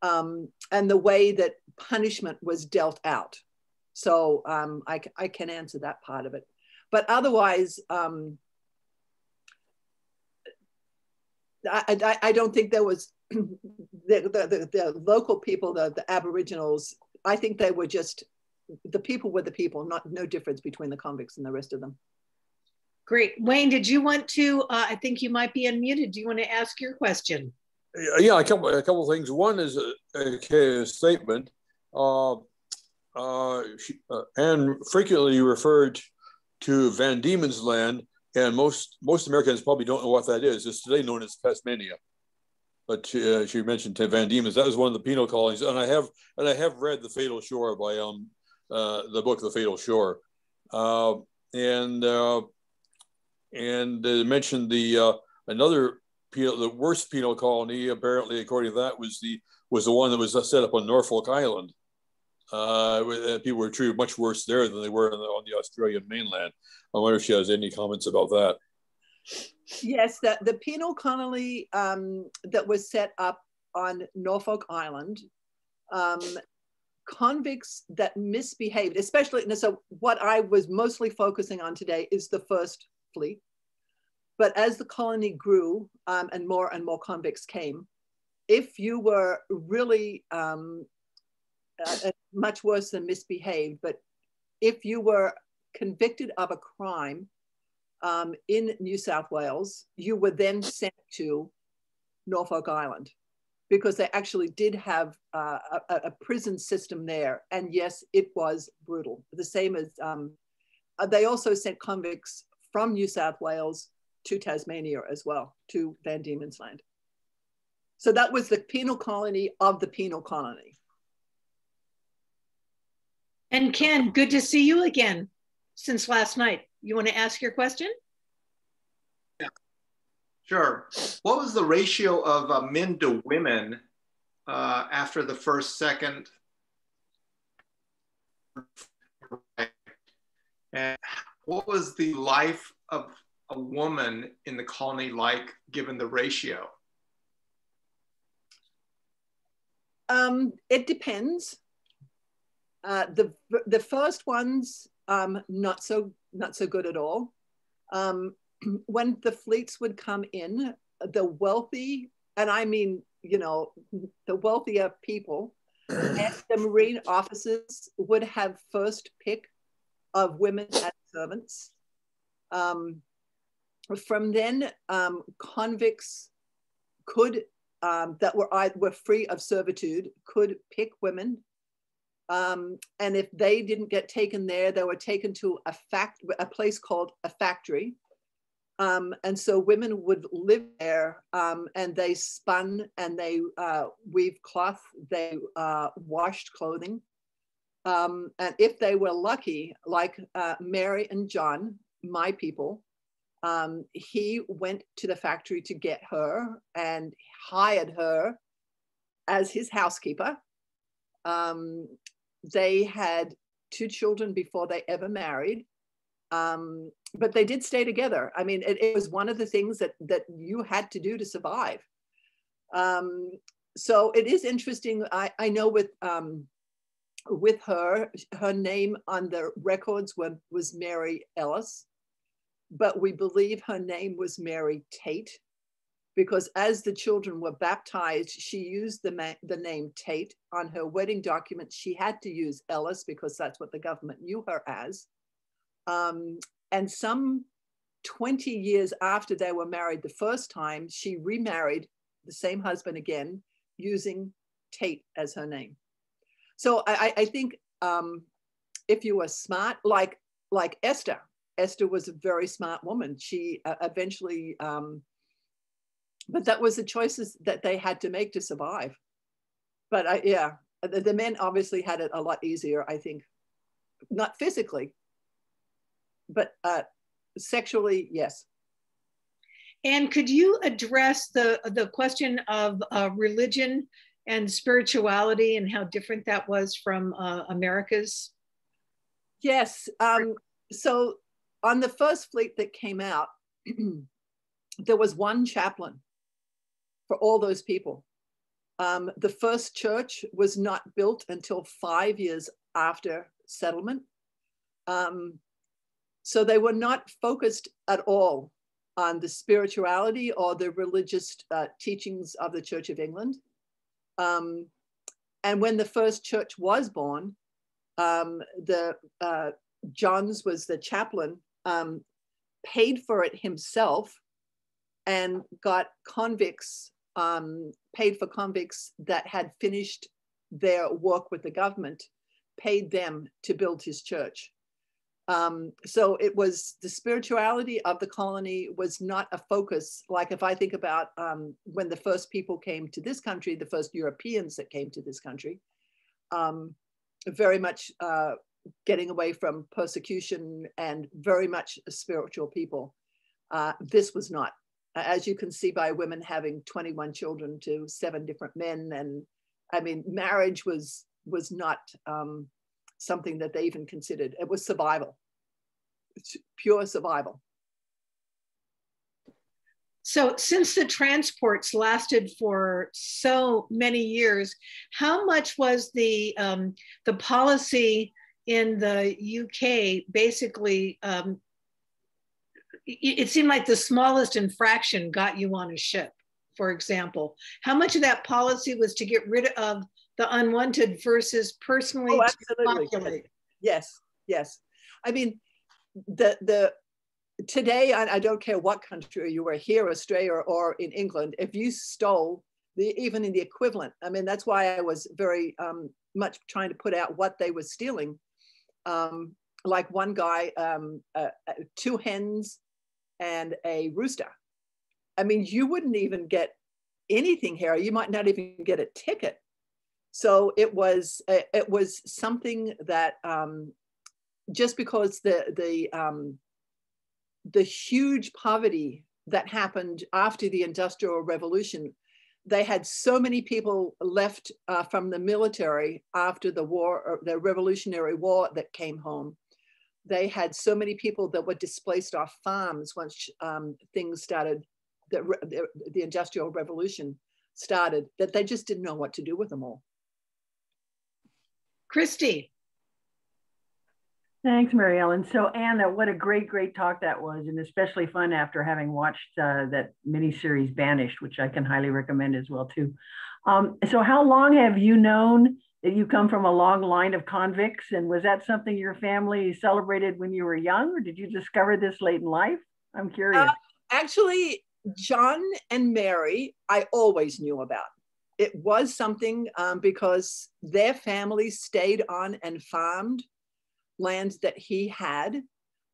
And the way that punishment was dealt out. So I can answer that part of it. But otherwise, I don't think there was, the local people, the Aboriginals, I think they were just, the people were the people, no difference between the convicts and the rest of them. Great. Wayne, did you want to, I think you might be unmuted. Do you want to ask your question? Yeah, a couple of things. One is a statement. Anne frequently referred to Van Diemen's Land, and most Americans probably don't know what that is. It's today known as Tasmania. But she mentioned Van Diemen's. That was one of the penal colonies, and I have read The Fatal Shore by the book The Fatal Shore, and mentioned the another penal, the worst penal colony, apparently according to that, was the was the one that was set up on Norfolk Island. People were treated much worse there than they were on the Australian mainland. I wonder if she has any comments about that. Yes, the penal colony that was set up on Norfolk Island, convicts that misbehaved, especially, so what I was mostly focusing on today is the first fleet. But as the colony grew and more convicts came, if you were really much worse than misbehaved, but if you were convicted of a crime in New South Wales, you were then sent to Norfolk Island, because they actually did have a prison system there. And yes, it was brutal. The same as, they also sent convicts from New South Wales to Tasmania as well, to Van Diemen's Land. So that was the penal colony of the penal colony. And Ken, good to see you again since last night. You want to ask your question? Yeah, sure. What was the ratio of men to women after the first, second? And what was the life of a woman in the colony like, given the ratio? It depends. The first ones, not so good at all. When the fleets would come in, the wealthy, and I mean, you know, the wealthier people and the Marine officers would have first pick of women as servants. From then, convicts could, that were free of servitude, could pick women. And if they didn't get taken there, they were taken to a place called a factory. And so women would live there, and they spun and they weaved cloth, they washed clothing. And if they were lucky, like Mary and John, my people, he went to the factory to get her and hired her as his housekeeper. They had 2 children before they ever married, but they did stay together. I mean, it was one of the things that you had to do to survive. So it is interesting. I know with her name on the records was Mary Ellis, but we believe her name was Mary Tate, because as the children were baptized, she used the name Tate. On her wedding document, she had to use Ellis because that's what the government knew her as. And some 20 years after they were married the first time, she remarried the same husband again, using Tate as her name. So I think if you were smart, like Esther was a very smart woman. She eventually, but that was the choices that they had to make to survive. But yeah, the men obviously had it a lot easier, I think. Not physically, but sexually, yes. And could you address the question of religion and spirituality and how different that was from America's? Yes. So on the first fleet that came out, there was one chaplain for all those people. The first church was not built until 5 years after settlement. So they were not focused at all on the spirituality or the religious teachings of the Church of England. And when the first church was born, Johns was the chaplain, paid for it himself and got convicts, paid for convicts that had finished their work with the government, paid them to build his church. So it was the spirituality of the colony was not a focus. Like if I think about when the first people came to this country, the first Europeans that came to this country, very much getting away from persecution and very much spiritual people. This was not. As you can see by women having 21 children to 7 different men, and I mean, marriage was not something that they even considered. It was survival, pure survival. So since the transports lasted for so many years, how much was the policy in the UK basically, it seemed like the smallest infraction got you on a ship, for example. How much of that policy was to get rid of the unwanted versus personally to populate? Yes, yes. I mean, today, I don't care what country you were, here, Australia, or in England, if you stole, even in the equivalent, I mean, that's why I was very much trying to put out what they were stealing. Like one guy, 2 hens and a rooster. I mean, you wouldn't even get anything here. You might not even get a ticket. So it was something that just because the huge poverty that happened after the Industrial Revolution, they had so many people left from the military after the war, or the Revolutionary War that came home. They had so many people that were displaced off farms once things started, the Industrial Revolution started, that they just didn't know what to do with them all. Christy. Thanks, Mary Ellen. So Anna, what a great talk that was, and especially fun after having watched that miniseries Banished, which I can highly recommend as well too. So how long have you known that you come from a long line of convicts, and was that something your family celebrated when you were young, or did you discover this late in life? I'm curious. Actually, John and Mary, I always knew about. It was something because their family stayed on and farmed lands that he had.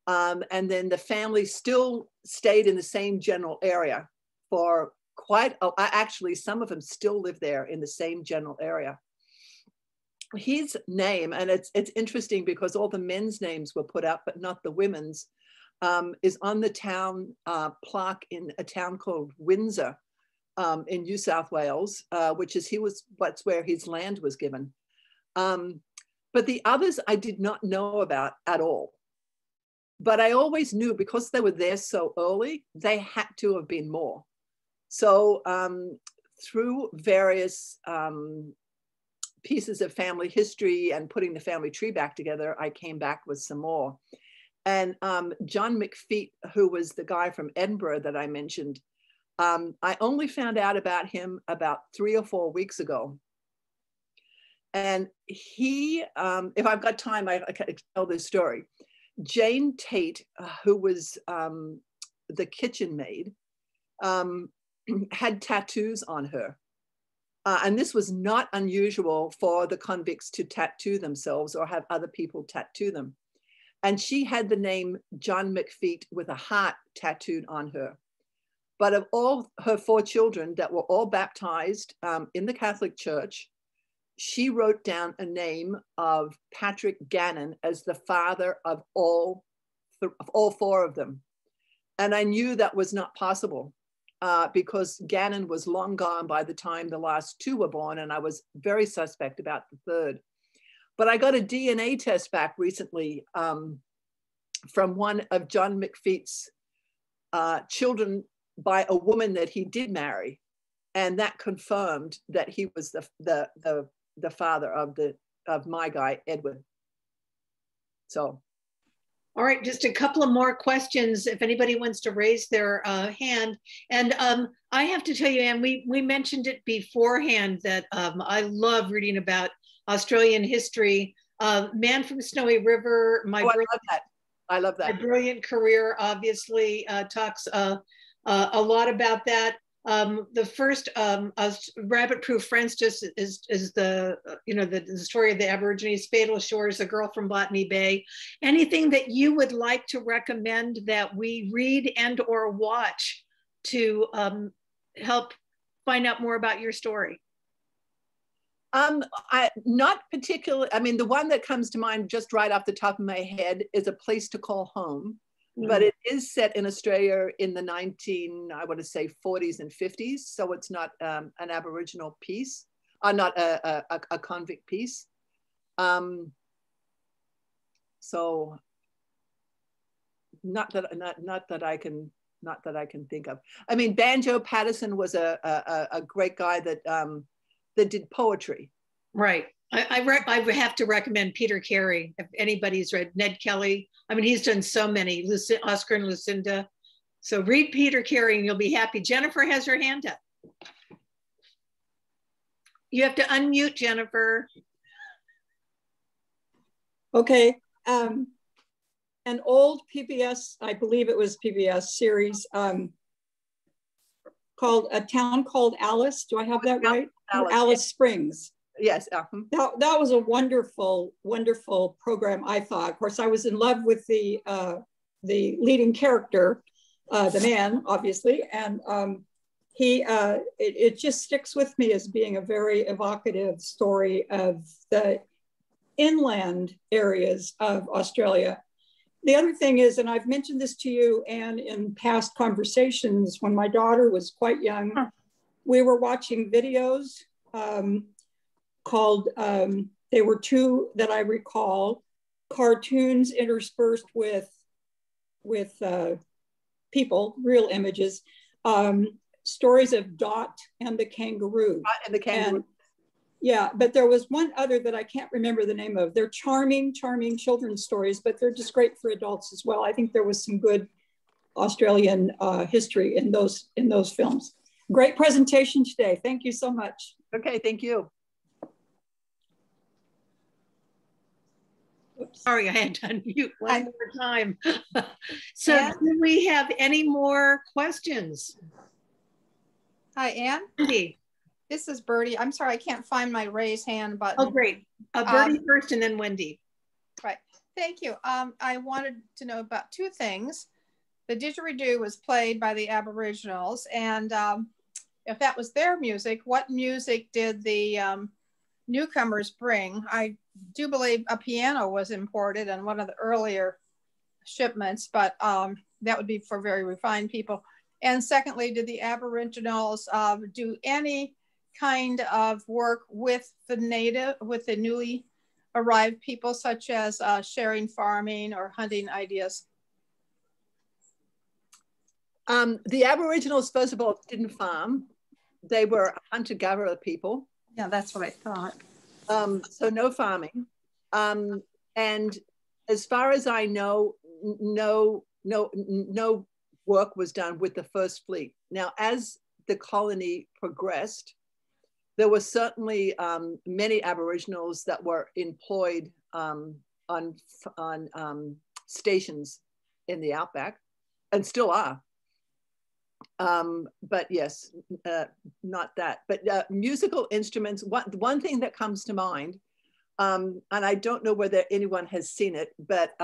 And then the family still stayed in the same general area for actually, some of them still live there in the same general area. His name, and it's interesting because all the men's names were put up, but not the women's, is on the town plaque in a town called Windsor in New South Wales, that's where his land was given. But the others I did not know about at all. But I always knew because they were there so early, they had to have been more. So through various pieces of family history and putting the family tree back together, I came back with some more. And John McFeet, who was the guy from Edinburgh that I mentioned, I only found out about him about 3 or 4 weeks ago. And he, if I've got time, I can tell this story. Jane Tate, who was the kitchen maid, had tattoos on her. And this was not unusual for the convicts to tattoo themselves or have other people tattoo them. And she had the name John McFeet with a heart tattooed on her. But of all her 4 children that were all baptized in the Catholic Church, she wrote down a name of Patrick Gannon as the father of all 4 of them. And I knew that was not possible because Gannon was long gone by the time the last 2 were born, and I was very suspect about the 3rd. But I got a DNA test back recently from one of John McFeet's children by a woman that he did marry. And that confirmed that he was the father of my guy, Edward. So. All right, just a couple of more questions if anybody wants to raise their hand. And I have to tell you, Anne, we mentioned it beforehand that I love reading about Australian history. Man from Snowy River, I love that. My brilliant career obviously talks a lot about that. The first Rabbit Proof Friends just is the the story of the Aborigines, Fatal Shores, A Girl from Botany Bay. Anything that you would like to recommend that we read and or watch to help find out more about your story? Not particularly. I mean, the one that comes to mind just right off the top of my head is A Place to Call Home. But it is set in Australia in the 40s and 50s. So it's not an Aboriginal piece. not a convict piece. So not that I can think of. I mean, Banjo Patterson was a great guy that did poetry. Right. I have to recommend Peter Carey. If anybody's read Ned Kelly, I mean, he's done so many, Oscar and Lucinda. So read Peter Carey and you'll be happy. Jennifer has her hand up. You have to unmute, Jennifer. Okay. An old PBS, I believe it was PBS series called A Town Called Alice. Do I have that right? Alice Springs. Yes. That was a wonderful, wonderful program, I thought. Of course, I was in love with the leading character, the man, obviously, and it just sticks with me as being a very evocative story of the inland areas of Australia. The other thing is, and I've mentioned this to you, Anne, in past conversations, when my daughter was quite young, we were watching videos called, they were two that I recall, cartoons interspersed with people, real images, stories of Dot and the kangaroo. Dot and the kangaroo. And, yeah, but there was one other that I can't remember the name of. They're charming, charming children's stories, but they're just great for adults as well. I think there was some good Australian history in those films. Great presentation today. Thank you so much. Okay, thank you. Oops. Sorry, I had to unmute one more time. So do we have any more questions? Hi, Anne. Wendy. This is Birdie. I'm sorry, I can't find my raise hand button. Oh, great. Birdie first and then Wendy. Right. Thank you. I wanted to know about two things. The didgeridoo was played by the Aboriginals, and if that was their music, what music did the newcomers bring? I do believe a piano was imported in one of the earlier shipments, but that would be for very refined people. And secondly, did the Aboriginals do any kind of work with the newly arrived people, such as sharing farming or hunting ideas? The Aboriginals, first of all, didn't farm. They were hunter-gatherer people. Yeah, that's what I thought. So no farming. And as far as I know, no work was done with the first fleet. Now, as the colony progressed, there were certainly many Aboriginals that were employed on stations in the outback, and still are. But yes, not that. But musical instruments, one thing that comes to mind, and I don't know whether anyone has seen it, but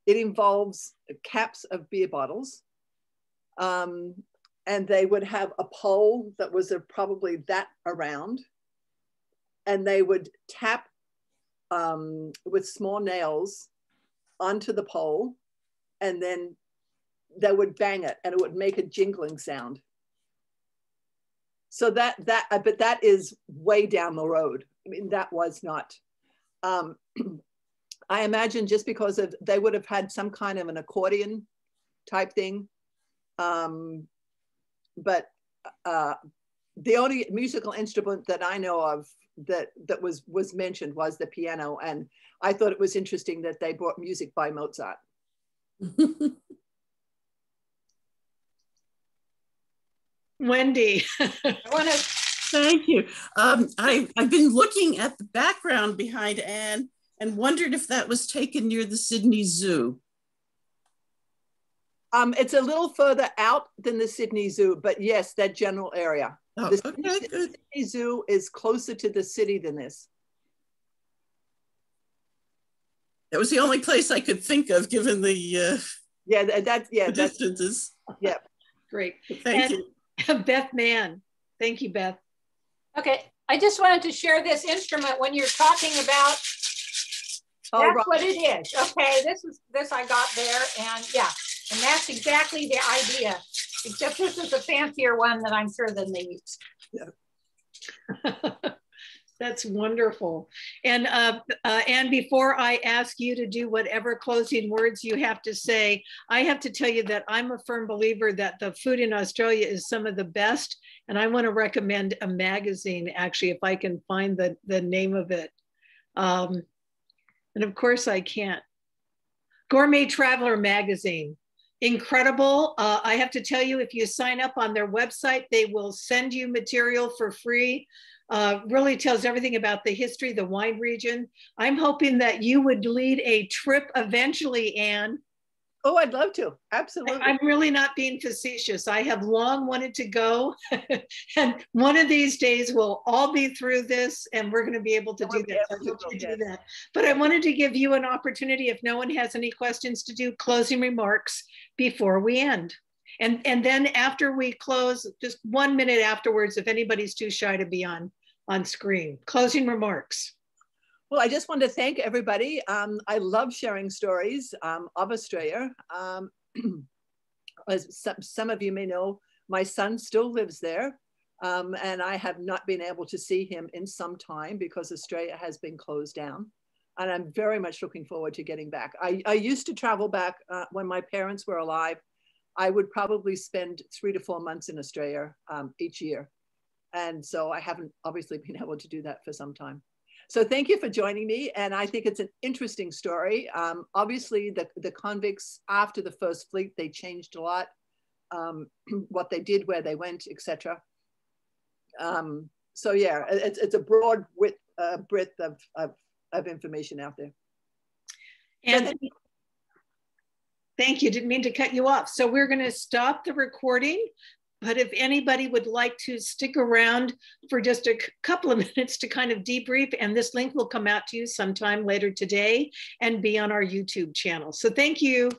it involves caps of beer bottles. And they would have a pole that was probably that around, and they would tap with small nails onto the pole, and then they would bang it, and it would make a jingling sound. So but that is way down the road. I mean, that was not. I imagine just because they would have had some kind of an accordion type thing. But the only musical instrument that I know of that was mentioned was the piano, and I thought it was interesting that they brought music by Mozart. Wendy. Thank you. I've been looking at the background behind Anne and wondered if that was taken near the Sydney Zoo. It's a little further out than the Sydney Zoo, but yes, that general area. Oh, the okay, good. Sydney Zoo is closer to the city than this. That was the only place I could think of, given the the distances. Yeah, great. Thank you. Beth Mann. Thank you, Beth. Okay, I just wanted to share this instrument when you're talking about. That's right. What it is. Okay, this I got there, and yeah. And that's exactly the idea, except this is a fancier one that I'm sure than they use. Yeah. That's wonderful. And before I ask you to do whatever closing words you have to say, I have to tell you that I'm a firm believer that the food in Australia is some of the best. And I want to recommend a magazine, actually, if I can find the name of it. And of course I can't. Gourmet Traveler Magazine. Incredible. I have to tell you, if you sign up on their website, they will send you material for free. Really tells everything about the history, the wine region. I'm hoping that you would lead a trip eventually, Anne. Oh, I'd love to. Absolutely. I'm really not being facetious. I have long wanted to go. And one of these days we'll all be through this and we're going to be able to do that. So I hope you do that. But I wanted to give you an opportunity, if no one has any questions, to do closing remarks before we end. And then after we close, just 1 minute afterwards, if anybody's too shy to be on screen. Closing remarks. Well, I just want to thank everybody. I love sharing stories of Australia. As some of you may know, my son still lives there, and I have not been able to see him in some time because Australia has been closed down. And I'm very much looking forward to getting back. I used to travel back when my parents were alive. I would probably spend 3 to 4 months in Australia each year. And so I haven't obviously been able to do that for some time. So thank you for joining me. And I think it's an interesting story. Obviously, the convicts after the first fleet, they changed a lot, what they did, where they went, etc. So yeah, it's a broad breadth of information out there. And so thank you, didn't mean to cut you off. So we're gonna stop the recording. But if anybody would like to stick around for just a couple of minutes to kind of debrief, and this link will come out to you sometime later today and be on our YouTube channel. So thank you.